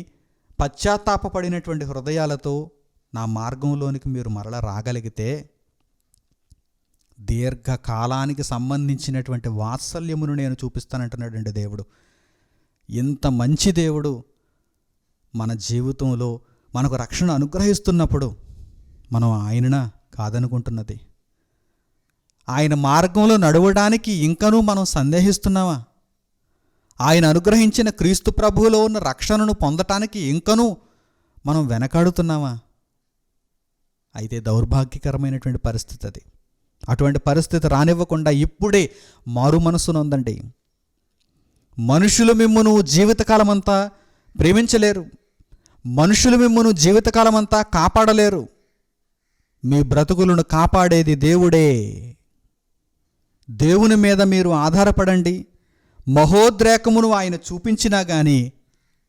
పశ్చాత్తాపపడినటువంటి హృదయాలతో నా మార్గంలోనికి మీరు మరలా రాగలిగితే, దీర్ఘకాలానికి సంబంధించినటువంటి వాత్సల్యమును నేను చూపిస్తానంటున్నాడండి దేవుడు. ఇంత మంచి దేవుడు మన జీవితంలో మనకు రక్షణ అనుగ్రహిస్తున్నప్పుడు మనం ఆయననా కాదనుకుంటున్నది? ఆయన మార్గంలో నడవడానికి ఇంకనూ మనం సందేహిస్తున్నావా? ఆయన అనుగ్రహించిన క్రీస్తు ప్రభువులో ఉన్న రక్షణను పొందటానికి ఇంకనూ మనం వెనకాడుతున్నావా? అయితే దౌర్భాగ్యకరమైనటువంటి పరిస్థితి అది. అటువంటి పరిస్థితి రానివ్వకుండా ఇప్పుడే మారు మనస్సు నొందండి. మనుషులు మిమ్మును జీవితకాలమంతా ప్రేమించలేరు, మనుషులు మిమ్మును జీవితకాలమంతా కాపాడలేరు. మీ బ్రతుకులను కాపాడేది దేవుడే. దేవుని మీద మీరు ఆధారపడండి. మహోద్రేకమును ఆయన చూపించినా కానీ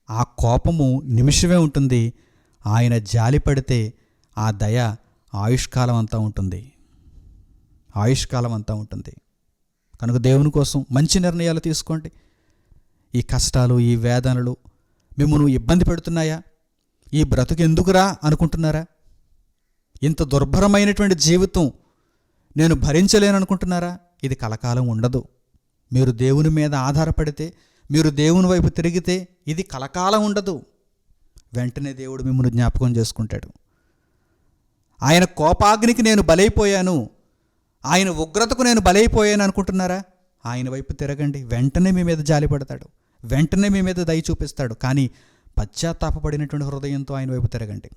ఆ కోపము నిమిషమే ఉంటుంది. ఆయన జాలి పడితే ఆ దయ ఆయుష్కాలం అంతా ఉంటుంది, ఆయుష్కాలం అంతా ఉంటుంది. కనుక దేవుని కోసం మంచి నిర్ణయాలు తీసుకోండి. ఈ కష్టాలు, ఈ వేదనలు మిమ్మల్ని ఇబ్బంది పెడుతున్నాయా? ఈ బ్రతుకు ఎందుకురా అనుకుంటున్నారా? ఇంత దుర్భరమైనటువంటి జీవితం నేను భరించలేను అనుకుంటున్నారా? ఇది కలకాలం ఉండదు. మీరు దేవుని మీద ఆధారపడితే, మీరు దేవుని వైపు తిరిగితే ఇది కలకాలం ఉండదు. వెంటనే దేవుడు మిమ్మల్ని జ్ఞాపకం చేసుకుంటాడు. ఆయన కోపాగ్నికి నేను బలైపోయాను, ఆయన ఉగ్రతకు నేను బలైపోయాను అనుకుంటున్నారా? ఆయన వైపు తిరగండి, వెంటనే మీ మీద జాలి పడతాడు, వెంటనే మీ మీద దయ చూపిస్తాడు. కానీ పశ్చాత్తాపపడినటువంటి హృదయంతో ఆయన వైపు తిరగండి.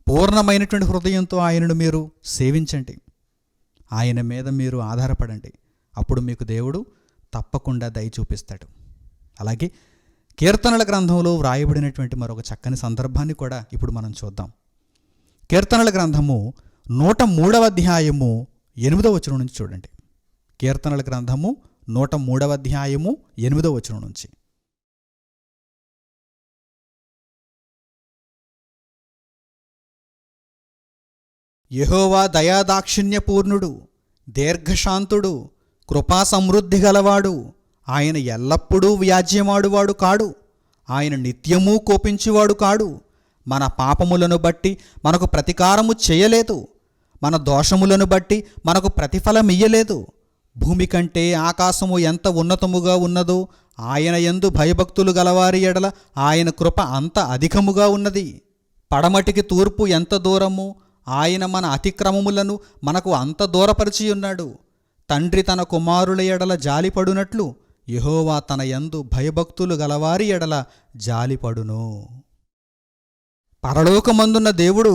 పూర్ణమైనటువంటి హృదయంతో ఆయనను మీరు సేవించండి, ఆయన మీద మీరు ఆధారపడండి. అప్పుడు మీకు దేవుడు తప్పకుండా దయ చూపిస్తాడు. అలాగే కీర్తనల గ్రంథంలో వ్రాయబడినటువంటి మరొక చక్కని సందర్భాన్ని కూడా ఇప్పుడు మనం చూద్దాం. కీర్తనల గ్రంథము 103వ అధ్యాయము 8వ వచనం నుంచి చూడండి. కీర్తనల గ్రంథము 103వ అధ్యాయము 8వ వచనం నుంచి. యెహోవా దయాదాక్షిణ్యపూర్ణుడు, దీర్ఘశాంతుడు, కృపా సమృద్ధి గలవాడు. ఆయన ఎల్లప్పుడూ వ్యాజ్యమాడువాడు కాడు, ఆయన నిత్యమూ కోపించువాడు కాడు. మన పాపములను బట్టి మనకు ప్రతీకారము చేయలేదు, మన దోషములను బట్టి మనకు ప్రతిఫలమియ్యలేదు. భూమి కంటే ఆకాశము ఎంత ఉన్నతముగా ఉన్నదో ఆయన యందు భయభక్తులు గలవారి ఎడల ఆయన కృప అంత అధికముగా ఉన్నది. పడమటికి తూర్పు ఎంత దూరము, ఆయన మన అతిక్రమములను మనకు అంత దూరపరిచి ఉన్నాడు. తండ్రి తన కుమారుల ఎడల జాలిపడునట్లు యెహోవా తన యందు భయభక్తులు గలవారి ఎడల జాలిపడును. పరలోకమందున్న దేవుడు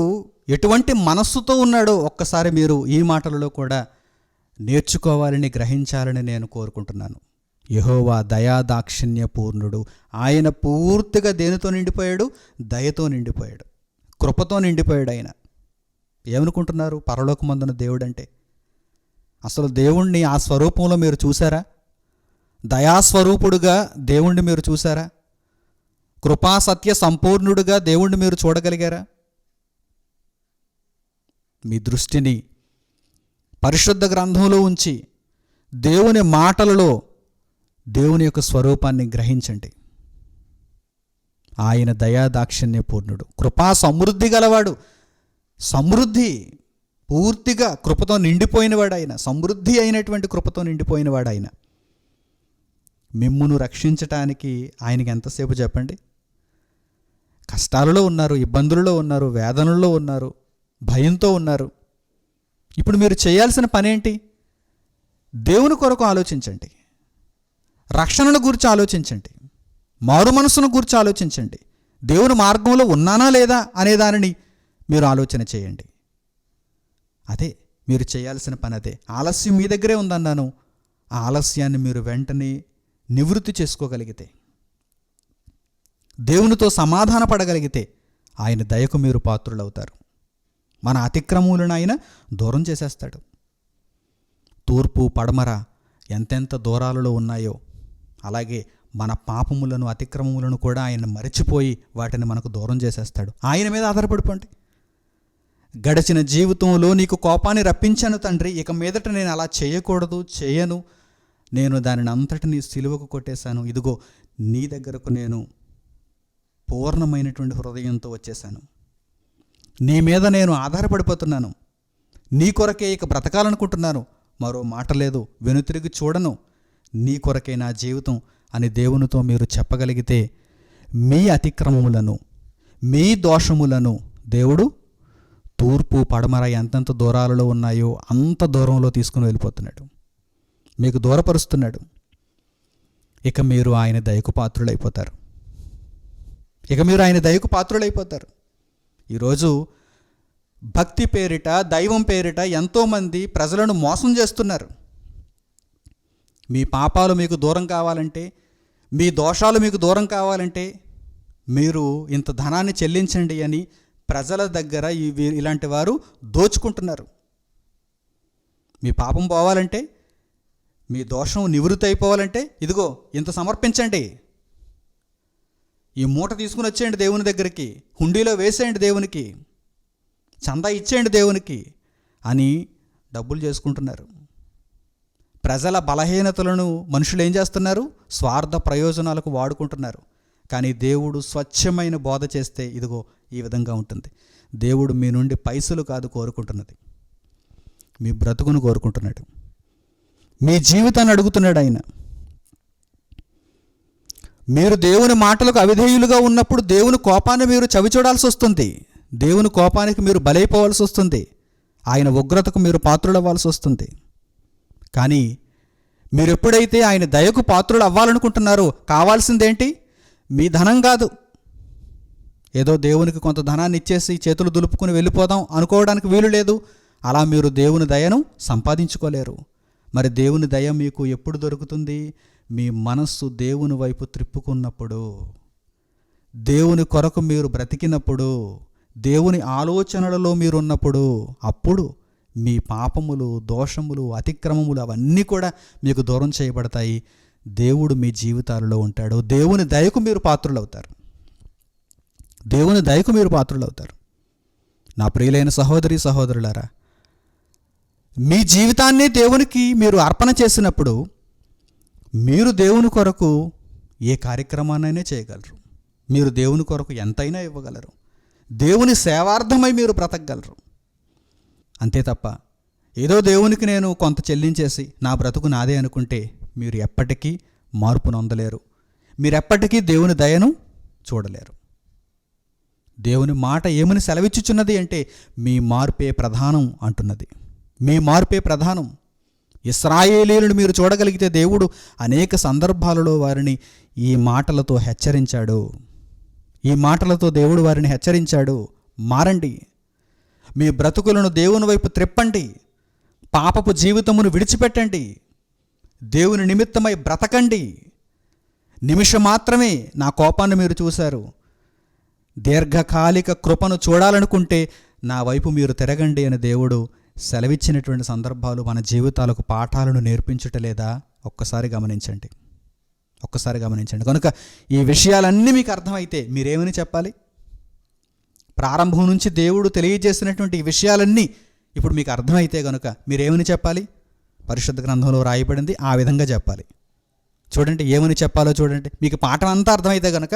ఎటువంటి మనస్సుతో ఉన్నాడో ఒక్కసారి మీరు ఈ మాటలలో కూడా నేర్చుకోవాలని, గ్రహించాలని నేను కోరుకుంటున్నాను. యెహోవా దయాదాక్షిణ్య పూర్ణుడు. ఆయన పూర్తిగా దేనితో నిండిపోయాడు? దయతో నిండిపోయాడు, కృపతో నిండిపోయాడు. ఆయన ఏమనుకుంటున్నారు పరలోకమందున దేవుడు అంటే? అసలు దేవుణ్ణి ఆ స్వరూపంలో మీరు చూసారా? దయాస్వరూపుడుగా దేవుణ్ణి మీరు చూసారా? కృపాసత్య సంపూర్ణుడుగా దేవుణ్ణి మీరు చూడగలిగారా? మీ దృష్టిని పరిశుద్ధ గ్రంథంలో ఉంచి దేవుని మాటలలో దేవుని యొక్క స్వరూపాన్ని గ్రహించండి. ఆయన దయాదాక్షిణ్య పూర్ణుడు, కృపా సమృద్ధి గలవాడు. సమృద్ధి, పూర్తిగా కృపతో నిండిపోయినవాడు ఆయన. సమృద్ధి అయినటువంటి కృపతో నిండిపోయినవాడు ఆయన. మిమ్మును రక్షించటానికి ఆయనకి ఎంతసేపు చెప్పండి? కష్టాలలో ఉన్నారు, ఇబ్బందులలో ఉన్నారు, వేదనల్లో ఉన్నారు, భయంతో ఉన్నారు. ఇప్పుడు మీరు చేయాల్సిన పనేంటి? దేవుని కొరకు ఆలోచించండి, రక్షణను గురించి ఆలోచించండి, మారు మనసును గురించి ఆలోచించండి, దేవుని మార్గంలో ఉన్నానా లేదా అనే దానిని మీరు ఆలోచన చేయండి. అదే మీరు చేయాల్సిన పని. అదే ఆలస్యం మీ దగ్గరే ఉందన్నాను. ఆ ఆలస్యాన్ని మీరు వెంటనే నివృత్తి చేసుకోగలిగితే, దేవునితో సమాధాన పడగలిగితే ఆయన దయకు మీరు పాత్రులవుతారు. మన అతిక్రమములను ఆయన దూరం చేసేస్తాడు. తూర్పు పడమర ఎంతెంత దూరాలలో ఉన్నాయో అలాగే మన పాపములను, అతిక్రమములను కూడా ఆయన మరిచిపోయి వాటిని మనకు దూరం చేసేస్తాడు. ఆయన మీద ఆధారపడిపోండి. గడిచిన జీవితంలో నీకు కోపాన్ని రప్పించాను తండ్రి, ఇక మీదట నేను అలా చేయకూడదు, చేయను, నేను దానిని అంతటినీ సిలువకు కొట్టేశాను, ఇదిగో నీ దగ్గరకు నేను పూర్ణమైనటువంటి హృదయంతో వచ్చేశాను, నీ మీద నేను ఆధారపడిపోతున్నాను, నీ కొరకే ఇక బ్రతకాలనుకుంటున్నాను, మరో మాట లేదు, వెనుతిరిగి చూడను, నీ కొరకే నా జీవితం అని దేవునితో మీరు చెప్పగలిగితే మీ అతిక్రమములను, మీ దోషములను దేవుడు తూర్పు పడమర ఎంతెంత దూరాలలో ఉన్నాయో అంత దూరంలో తీసుకుని వెళ్ళిపోతున్నాడు, మీకు దూరపరుస్తున్నాడు. ఇక మీరు ఆయన దయకు పాత్రులైపోతారు. ఇక మీరు ఆయన దయకు పాత్రులైపోతారు. ఈరోజు భక్తి పేరిట, దైవం పేరిట ఎంతోమంది ప్రజలను మోసం చేస్తున్నారు. మీ పాపాలు మీకు దూరం కావాలంటే, మీ దోషాలు మీకు దూరం కావాలంటే మీరు ఇంత ధనాన్ని చెల్లించండి అని ప్రజల దగ్గర ఇలాంటి వారు దోచుకుంటున్నారు. మీ పాపం పోవాలంటే, మీ దోషం నివృత్తి అయిపోవాలంటే ఇదిగో ఇంత సమర్పించండి, ఈ మూట తీసుకుని వచ్చేయండి దేవుని దగ్గరికి, హుండీలో వేసేయండి దేవునికి, చందా ఇచ్చేయండి దేవునికి అని డబ్బులు చేసుకుంటున్నారు. ప్రజల బలహీనతలను మనుషులు ఏం చేస్తున్నారు? స్వార్థ ప్రయోజనాలకు వాడుకుంటున్నారు. కానీ దేవుడు స్వచ్ఛమైన బోధ చేస్తే ఇదిగో ఈ విధంగా ఉంటుంది. దేవుడు మీ నుండి పైసలు కాదు కోరుకుంటున్నది, మీ బ్రతుకును కోరుకుంటున్నాడు, మీ జీవితాన్ని అడుగుతున్నాడు ఆయన. మీరు దేవుని మాటలకు అవిధేయులుగా ఉన్నప్పుడు దేవుని కోపాన్ని మీరు చవిచూడాల్సి వస్తుంది. దేవుని కోపానికి మీరు బలైపోవాల్సి వస్తుంది. ఆయన ఉగ్రతకు మీరు పాత్రులవ్వాల్సి వస్తుంది. కానీ మీరు ఎప్పుడైతే ఆయన దయకు పాత్రులు అవ్వాలనుకుంటున్నారో కావాల్సిందేంటి? మీ ధనం కాదు. ఏదో దేవునికి కొంత ధనాన్ని ఇచ్చేసి చేతులు దులుపుకుని వెళ్ళిపోదాం అనుకోవడానికి వీలు లేదు. అలా మీరు దేవుని దయను సంపాదించుకోలేరు. మరి దేవుని దయ మీకు ఎప్పుడు దొరుకుతుంది? మీ మనస్సు దేవుని వైపు త్రిప్పుకున్నప్పుడు, దేవుని కొరకు మీరు బ్రతికినప్పుడు, దేవుని ఆలోచనలలో మీరున్నప్పుడు, అప్పుడు మీ పాపములు, దోషములు, అతిక్రమములు అవన్నీ కూడా మీకు దూరం చేయబడతాయి. దేవుడు మీ జీవితాలలో ఉంటాడు. దేవుని దయకు మీరు పాత్రులవుతారు. దేవుని దయకు మీరు పాత్రులవుతారు. నా ప్రియులైన సహోదరి సహోదరులారా, మీ జీవితాన్ని దేవునికి మీరు అర్పణ చేసినప్పుడు మీరు దేవుని కొరకు ఏ కార్యక్రమాన్నైనా చేయగలరు. మీరు దేవుని కొరకు ఎంతైనా ఇవ్వగలరు. దేవుని సేవార్థమై మీరు బ్రతకగలరు. అంతే తప్ప ఏదో దేవునికి నేను కొంత చెల్లించేసి నా బ్రతుకు నాదే అనుకుంటే మీరు ఎప్పటికీ మార్పు నొందలేరు. మీరు ఎప్పటికీ దేవుని దయను చూడలేరు. దేవుని మాట ఏమని సెలవిచ్చుచున్నది అంటే మీ మార్పే ప్రధానం అంటున్నది. మీ మార్పే ప్రధానం. ఇశ్రాయేలీయులను మీరు చూడగలిగితే దేవుడు అనేక సందర్భాలలో వారిని ఈ మాటలతో హెచ్చరించాడు. ఈ మాటలతో దేవుడు వారిని హెచ్చరించాడు. మారండి, మీ బ్రతుకులను దేవుని వైపు త్రిప్పండి, పాపపు జీవితమును విడిచిపెట్టండి, దేవుని నిమిత్తమై బ్రతకండి. నిమిషం మాత్రమే నా కోపాన్ని మీరు చూశారు, దీర్ఘకాలిక కృపను చూడాలనుకుంటే నా వైపు మీరు తిరగండి అని దేవుడు సెలవిచ్చినటువంటి సందర్భాలు మన జీవితాలకు పాఠాలను నేర్పించుటలేదా? ఒక్కసారి గమనించండి, ఒక్కసారి గమనించండి. కనుక ఈ విషయాలన్నీ మీకు అర్థమైతే మీరేమని చెప్పాలి? ప్రారంభం నుంచి దేవుడు తెలియజేసినటువంటి ఈ విషయాలన్నీ ఇప్పుడు మీకు అర్థమైతే కనుక మీరేమని చెప్పాలి? పరిశుద్ధ గ్రంథంలో రాయబడింది ఆ విధంగా చెప్పాలి. చూడండి ఏమని చెప్పాలో చూడండి. మీకు పాఠం అంతా అర్థమైతే కనుక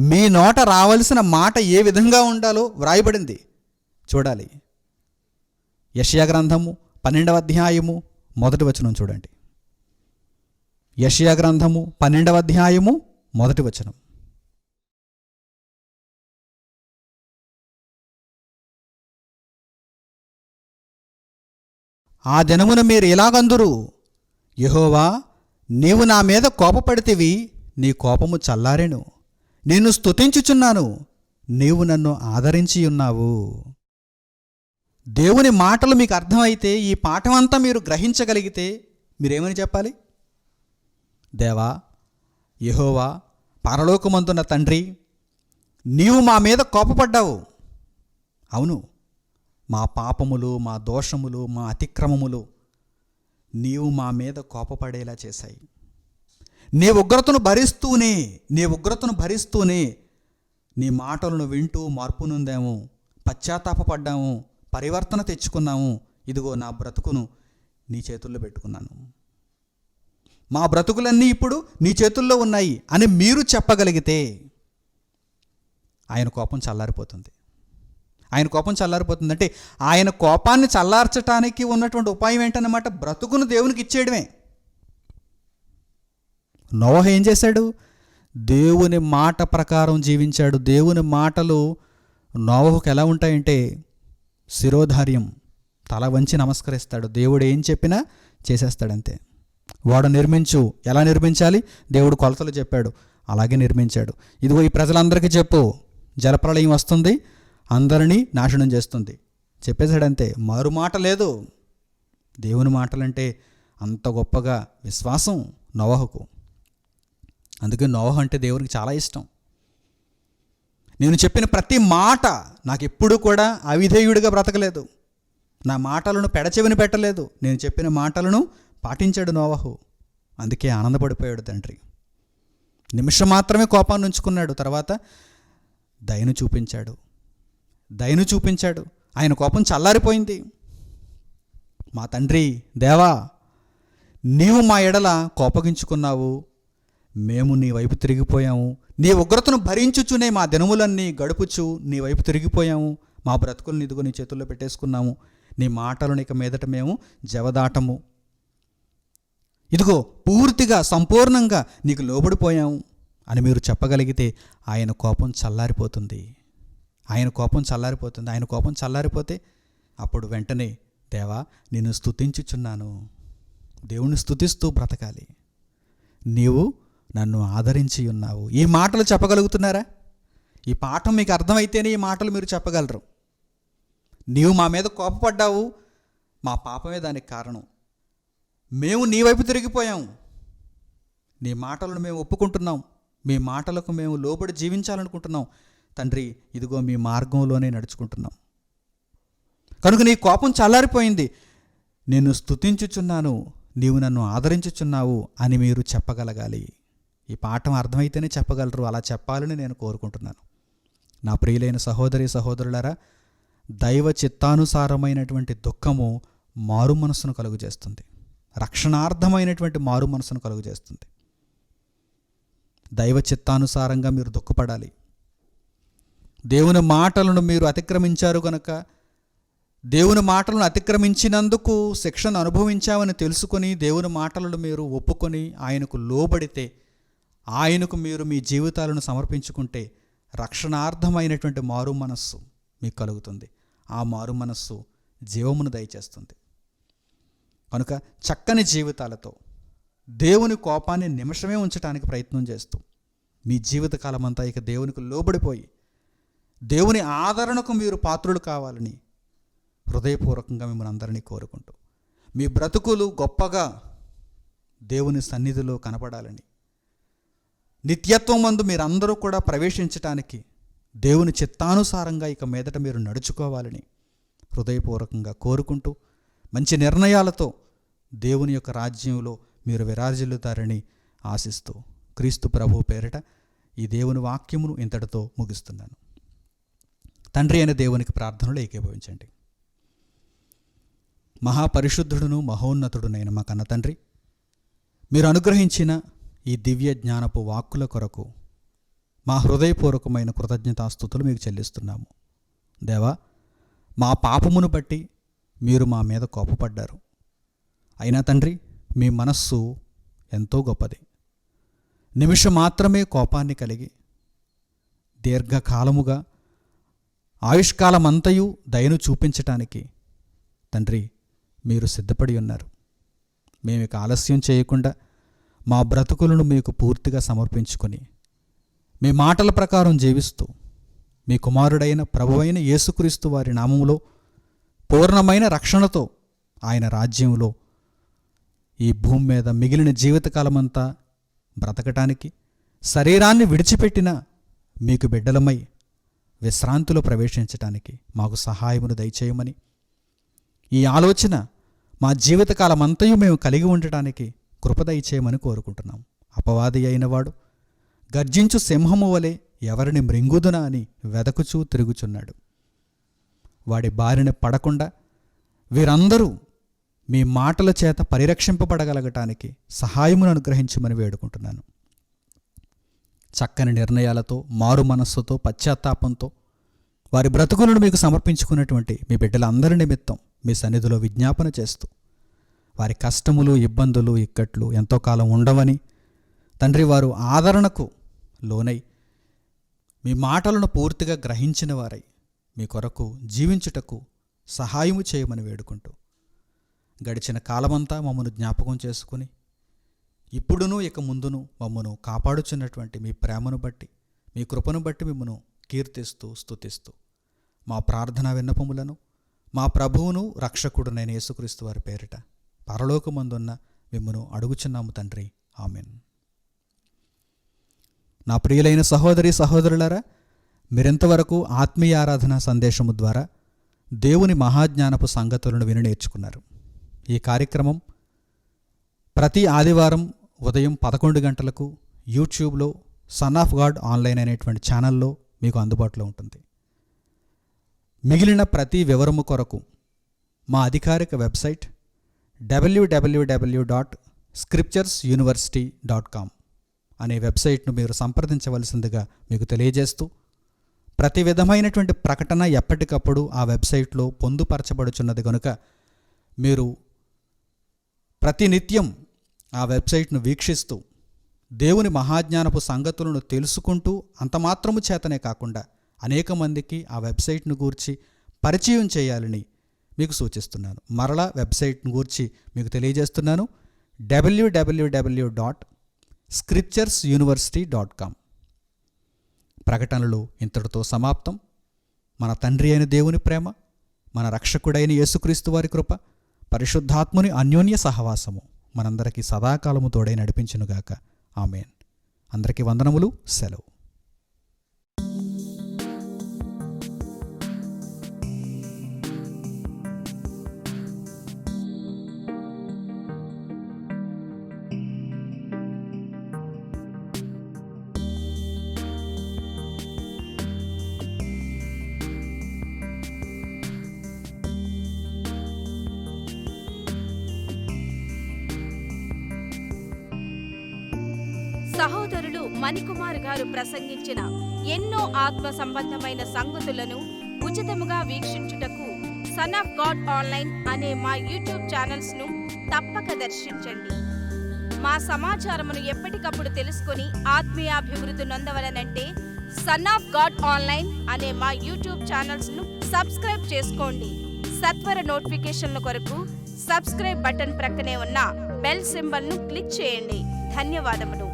మీ నోట రావాల్సిన మాట ఏ విధంగా ఉండాలో వ్రాయబడింది చూడాలి. యెషయా గ్రంథము 12వ అధ్యాయము 1వ వచనం చూడండి. యెషయా గ్రంథము 12వ అధ్యాయము 1వ వచనం. ఆ దినమున మీరు ఇలాగందురు, యెహోవా నీవు నా మీద కోపపడితివి, నీ కోపము చల్లారెను. నేను స్తుతించుచున్నాను, నీవు నన్ను ఆదరించి ఉన్నావు. దేవుని మాటలు మీకు అర్థమైతే, ఈ పాఠమంతా మీరు గ్రహించగలిగితే మీరేమని చెప్పాలి? దేవా, యెహోవా, పరలోకమందున్న తండ్రి, నీవు మా మీద కోపపడ్డావు. అవును, మా పాపములు, మా దోషములు, మా అతిక్రమములు నీవు మా మీద కోపపడేలా చేశాయి. నీ ఉగ్రతను భరిస్తూనే నీ మాటలను వింటూ మార్పు నొందాము, పశ్చాత్తాపపడ్డాము, పరివర్తన తెచ్చుకున్నాము. ఇదిగో నా బ్రతుకును నీ చేతుల్లో పెట్టుకున్నాను, మా బ్రతుకులన్నీ ఇప్పుడు నీ చేతుల్లో ఉన్నాయి అని మీరు చెప్పగలిగితే ఆయన కోపం చల్లారిపోతుంది. ఆయన కోపం చల్లారిపోతుందంటే ఆయన కోపాన్ని చల్లార్చడానికి ఉన్నటువంటి ఉపాయం ఏంటన్నమాట? బ్రతుకును దేవునికి ఇచ్చేయడమే. నోవహు ఏం చేశాడు? దేవుని మాట ప్రకారం జీవించాడు. దేవుని మాటలు నోవహుకు ఎలా ఉంటాయంటే శిరోధార్యం, తల వంచి నమస్కరిస్తాడు. దేవుడు ఏం చెప్పినా చేసేస్తాడంతే. వాడు నిర్మించు, ఎలా నిర్మించాలి? దేవుడు కొలతలు చెప్పాడు, అలాగే నిర్మించాడు. ఇదిగో ఈ ప్రజలందరికీ చెప్పు, జలప్రళయం వస్తుంది, అందరినీ నాశనం చేస్తుంది, చెప్పేశాడంతే. మారు మాట లేదు. దేవుని మాటలంటే అంత గొప్పగా విశ్వాసం నోవహుకు. అందుకే నోవహు అంటే దేవునికి చాలా ఇష్టం. నేను చెప్పిన ప్రతి మాట నాకు ఎప్పుడూ కూడా అవిధేయుడిగా బ్రతకలేదు, నా మాటలను పెడచెవిని పెట్టలేదు, నేను చెప్పిన మాటలను పాటించాడు నోవహు. అందుకే ఆనందపడిపోయాడు తండ్రి. నిమిషం మాత్రమే కోపాన్ని ఉంచుకున్నాడు, తర్వాత దయను చూపించాడు. ఆయన కోపం చల్లారిపోయింది. మా తండ్రి దేవా, నీవు మా ఎడల కోపగించుకున్నావు, మేము నీ వైపు తిరిగిపోయాము. నీ ఉగ్రతను భరించుచునే మా దినములన్నీ గడుపుచు నీ వైపు తిరిగిపోయాము. మా బ్రతుకులను ఇదిగో నీ చేతుల్లో పెట్టేసుకున్నాము. నీ మాటలను ఇక మీదట మేము జవదాటము. ఇదిగో పూర్తిగా సంపూర్ణంగా నీకు లోబడిపోయాము అని మీరు చెప్పగలిగితే ఆయన కోపం చల్లారిపోతుంది. ఆయన కోపం చల్లారిపోతే అప్పుడు వెంటనే దేవా నిన్ను స్తుతించుచున్నాను, దేవుణ్ణి స్తుతిస్తూ బ్రతకాలి, నీవు నన్ను ఆదరించి ఉన్నావు. ఈ మాటలు చెప్పగలుగుతున్నారా? ఈ పాఠం మీకు అర్థమైతేనే ఈ మాటలు మీరు చెప్పగలరు. నీవు మా మీద కోపపడ్డావు, మా పాపమే దానికి కారణం, మేము నీ వైపు తిరిగిపోయాం, నీ మాటలను మేము ఒప్పుకుంటున్నాం, మీ మాటలకు మేము లోబడి జీవించాలనుకుంటున్నాం తండ్రి, ఇదిగో మీ మార్గంలోనే నడుచుకుంటున్నాం, కనుక నీ కోపం చల్లారిపోయింది, నేను స్తుతించుచున్నాను, నీవు నన్ను ఆదరించుచున్నావు అని మీరు చెప్పగలగాలి. ఈ పాఠం అర్థమైతేనే చెప్పగలరు. అలా చెప్పాలని నేను కోరుకుంటున్నాను. నా ప్రియులైన సహోదరి సహోదరులారా, దైవ చిత్తానుసారమైనటువంటి దుఃఖము మారు మనసును కలుగజేస్తుంది, రక్షణార్థమైనటువంటి మారు మనసును కలుగజేస్తుంది. దైవ చిత్తానుసారంగా మీరు దుఃఖపడాలి. దేవుని మాటలను మీరు అతిక్రమించారు కనుక, దేవుని మాటలను అతిక్రమించినందుకు శిక్షను అనుభవించామని తెలుసుకొని దేవుని మాటలను మీరు ఒప్పుకొని ఆయనకు లోబడితే, ఆయనకు మీరు మీ జీవితాలను సమర్పించుకుంటే రక్షణార్థమైనటువంటి మారు మనస్సు మీకు కలుగుతుంది. ఆ మారు మనస్సు జీవమును దయచేస్తుంది. కనుక చక్కని జీవితాలతో దేవుని కోపాన్ని నిమిషమే ఉంచడానికి ప్రయత్నం చేస్తూ మీ జీవితకాలం అంతా ఇక దేవునికి లోబడిపోయి దేవుని ఆదరణకు మీరు పాత్రులు కావాలని హృదయపూర్వకంగా మిమ్మల్ని అందరినీ కోరుకుంటూ మీ బ్రతుకులు గొప్పగా దేవుని సన్నిధిలో కనపడాలని నిత్యత్వం మందు మీరందరూ కూడా ప్రవేశించటానికి దేవుని చిత్తానుసారంగా ఇక మీదట మీరు నడుచుకోవాలని హృదయపూర్వకంగా కోరుకుంటూ మంచి నిర్ణయాలతో దేవుని యొక్క రాజ్యంలో మీరు విరాజిల్లుతారని ఆశిస్తూ క్రీస్తు ప్రభు పేరిట ఈ దేవుని వాక్యమును ఇంతటితో ముగిస్తున్నాను. తండ్రి అయిన దేవునికి ప్రార్థనలు ఏకీభవించండి. మహాపరిశుద్ధుడును మహోన్నతుడునైన మా కన్న తండ్రి, మీరు అనుగ్రహించిన ఈ దివ్య జ్ఞానపు వాక్కుల కొరకు మా హృదయపూర్వకమైన కృతజ్ఞతాస్తుతులు మీకు చెల్లిస్తున్నాము. దేవా, మా పాపమును బట్టి మీరు మా మీద కోపపడ్డారు. అయినా తండ్రి, మీ మనస్సు ఎంతో గొప్పది. నిమిషం మాత్రమే కోపాన్ని కలిగి దీర్ఘకాలముగా ఆయుష్కాలమంతయు దయను చూపించటానికి తండ్రి మీరు సిద్ధపడి ఉన్నారు. మేము ఇక ఆలస్యం చేయకుండా మా బ్రతుకులను మీకు పూర్తిగా సమర్పించుకొని మీ మాటల ప్రకారం జీవిస్తూ మీ కుమారుడైన ప్రభువైన యేసుక్రీస్తు వారి నామములో పూర్ణమైన రక్షణతో ఆయన రాజ్యంలో ఈ భూమి మీద మిగిలిన జీవితకాలమంతా బ్రతకటానికి శరీరాన్ని విడిచిపెట్టిన మీకు బిడ్డలమై విశ్రాంతిలో ప్రవేశించటానికి మాకు సహాయమును దయచేయమని, ఈ ఆలోచన మా జీవితకాలమంతయు మేము కలిగి ఉండటానికి కృప దయచేయమని కోరుకుంటున్నాం. అపవాది అయినవాడు గర్జించు సింహము వలె ఎవరిని మృంగుదునా అని వెదకుచూ తిరుగుచున్నాడు. వాడి బారిన పడకుండా వీరందరూ మీ మాటల చేత పరిరక్షింపబడగలగటానికి సహాయమును అనుగ్రహించమని వేడుకుంటున్నాను. చక్కని నిర్ణయాలతో, మారు మనస్సుతో, పశ్చాత్తాపంతో వారి బ్రతుకులను మీకు సమర్పించుకున్నటువంటి మీ బిడ్డలందరి నిమిత్తం మీ సన్నిధిలో విజ్ఞాపన చేస్తూ వారి కష్టములు, ఇబ్బందులు, ఇక్కట్లు ఎంతో కాలం ఉండవని తండ్రి, వారు ఆదరణకు లోనై మీ మాటలను పూర్తిగా గ్రహించిన వారై మీ కొరకు జీవించుటకు సహాయము చేయమని వేడుకుంటూ గడిచిన కాలమంతా మమ్మను జ్ఞాపకం చేసుకుని ఇప్పుడును ఇక ముందును మమ్మను కాపాడుచున్నటువంటి మీ ప్రేమను బట్టి, మీ కృపను బట్టి మిమ్మను కీర్తిస్తూ స్తుతిస్తూ మా ప్రార్థనా విన్నపములను మా ప్రభువును రక్షకుడునైన యేసుక్రీస్తు వారి పేరిట పరలోకమందున్న మిమ్మను అడుగుచున్నాము తండ్రి. ఆమెన్. నా ప్రియులైన సహోదరి సహోదరులారా, మీరెంతవరకు ఆత్మీయ ఆరాధన సందేశము ద్వారా దేవుని మహాజ్ఞానపు సంగతులను విని నేర్చుకున్నారు. ఈ కార్యక్రమం ప్రతి ఆదివారం ఉదయం 11 గంటలకు యూట్యూబ్లో సన్ ఆఫ్ గాడ్ ఆన్లైన్ అనేటువంటి ఛానల్లో మీకు అందుబాటులో ఉంటుంది. మిగిలిన ప్రతి వివరము కొరకు మా అధికారిక వెబ్సైట్ www.scripturesuniversity.com అనే వెబ్సైట్ను మీరు సంప్రదించవలసిందిగా మీకు తెలియజేస్తూ, ప్రతి విధమైనటువంటి ప్రకటన ఎప్పటికప్పుడు ఆ వెబ్సైట్లో పొందుపరచబడుచున్నది కనుక మీరు ప్రతినిత్యం ఆ వెబ్సైట్ను వీక్షిస్తూ దేవుని మహాజ్ఞానపు సంగతులను తెలుసుకుంటూ అంతమాత్రము చేతనే కాకుండా అనేక మందికి ఆ వెబ్సైట్ను గూర్చి పరిచయం చేయాలని మీకు సూచిస్తున్నాను. మరలా వెబ్సైట్ను గూర్చి మీకు తెలియజేస్తున్నాను. www.scripturesuniversity.com. ప్రకటనలు ఇంతటితో సమాప్తం. మన తండ్రి అయిన దేవుని ప్రేమ, మన రక్షకుడైన యేసుక్రీస్తు వారి కృప, పరిశుద్ధాత్ముని అన్యోన్య సహవాసము మనందరికీ సదాకాలము తోడై నడిపించునుగాక. ఆమెన్. అందరికీ వందనములు. సెలవు. సహోదరులు మణికుమార్ గారు ప్రసంగించిన ఎన్నో ఆత్మ సంబంధమైన సంగతులను ఉచితముగా వీక్షించుటకు సన్ ఆఫ్ గాడ్ ఆన్లైన్ అనే మా యూట్యూబ్ ఛానల్స్ ను తప్పక దర్శించండి. మా సమాచారమును ఎప్పటికప్పుడు తెలుసుకొని ఆత్మీయాభివృద్ధి నొందవలనంటే సన్ ఆఫ్ గాడ్ ఆన్లైన్ అనే మా యూట్యూబ్ ఛానల్స్ ను సబ్స్క్రైబ్ చేసుకోండి. సత్వర నోటిఫికేషన్ల కొరకు సబ్స్క్రైబ్ బటన్ ప్రక్కనే ఉన్న బెల్ సింబల్ను క్లిక్ చేయండి. ధన్యవాదములు.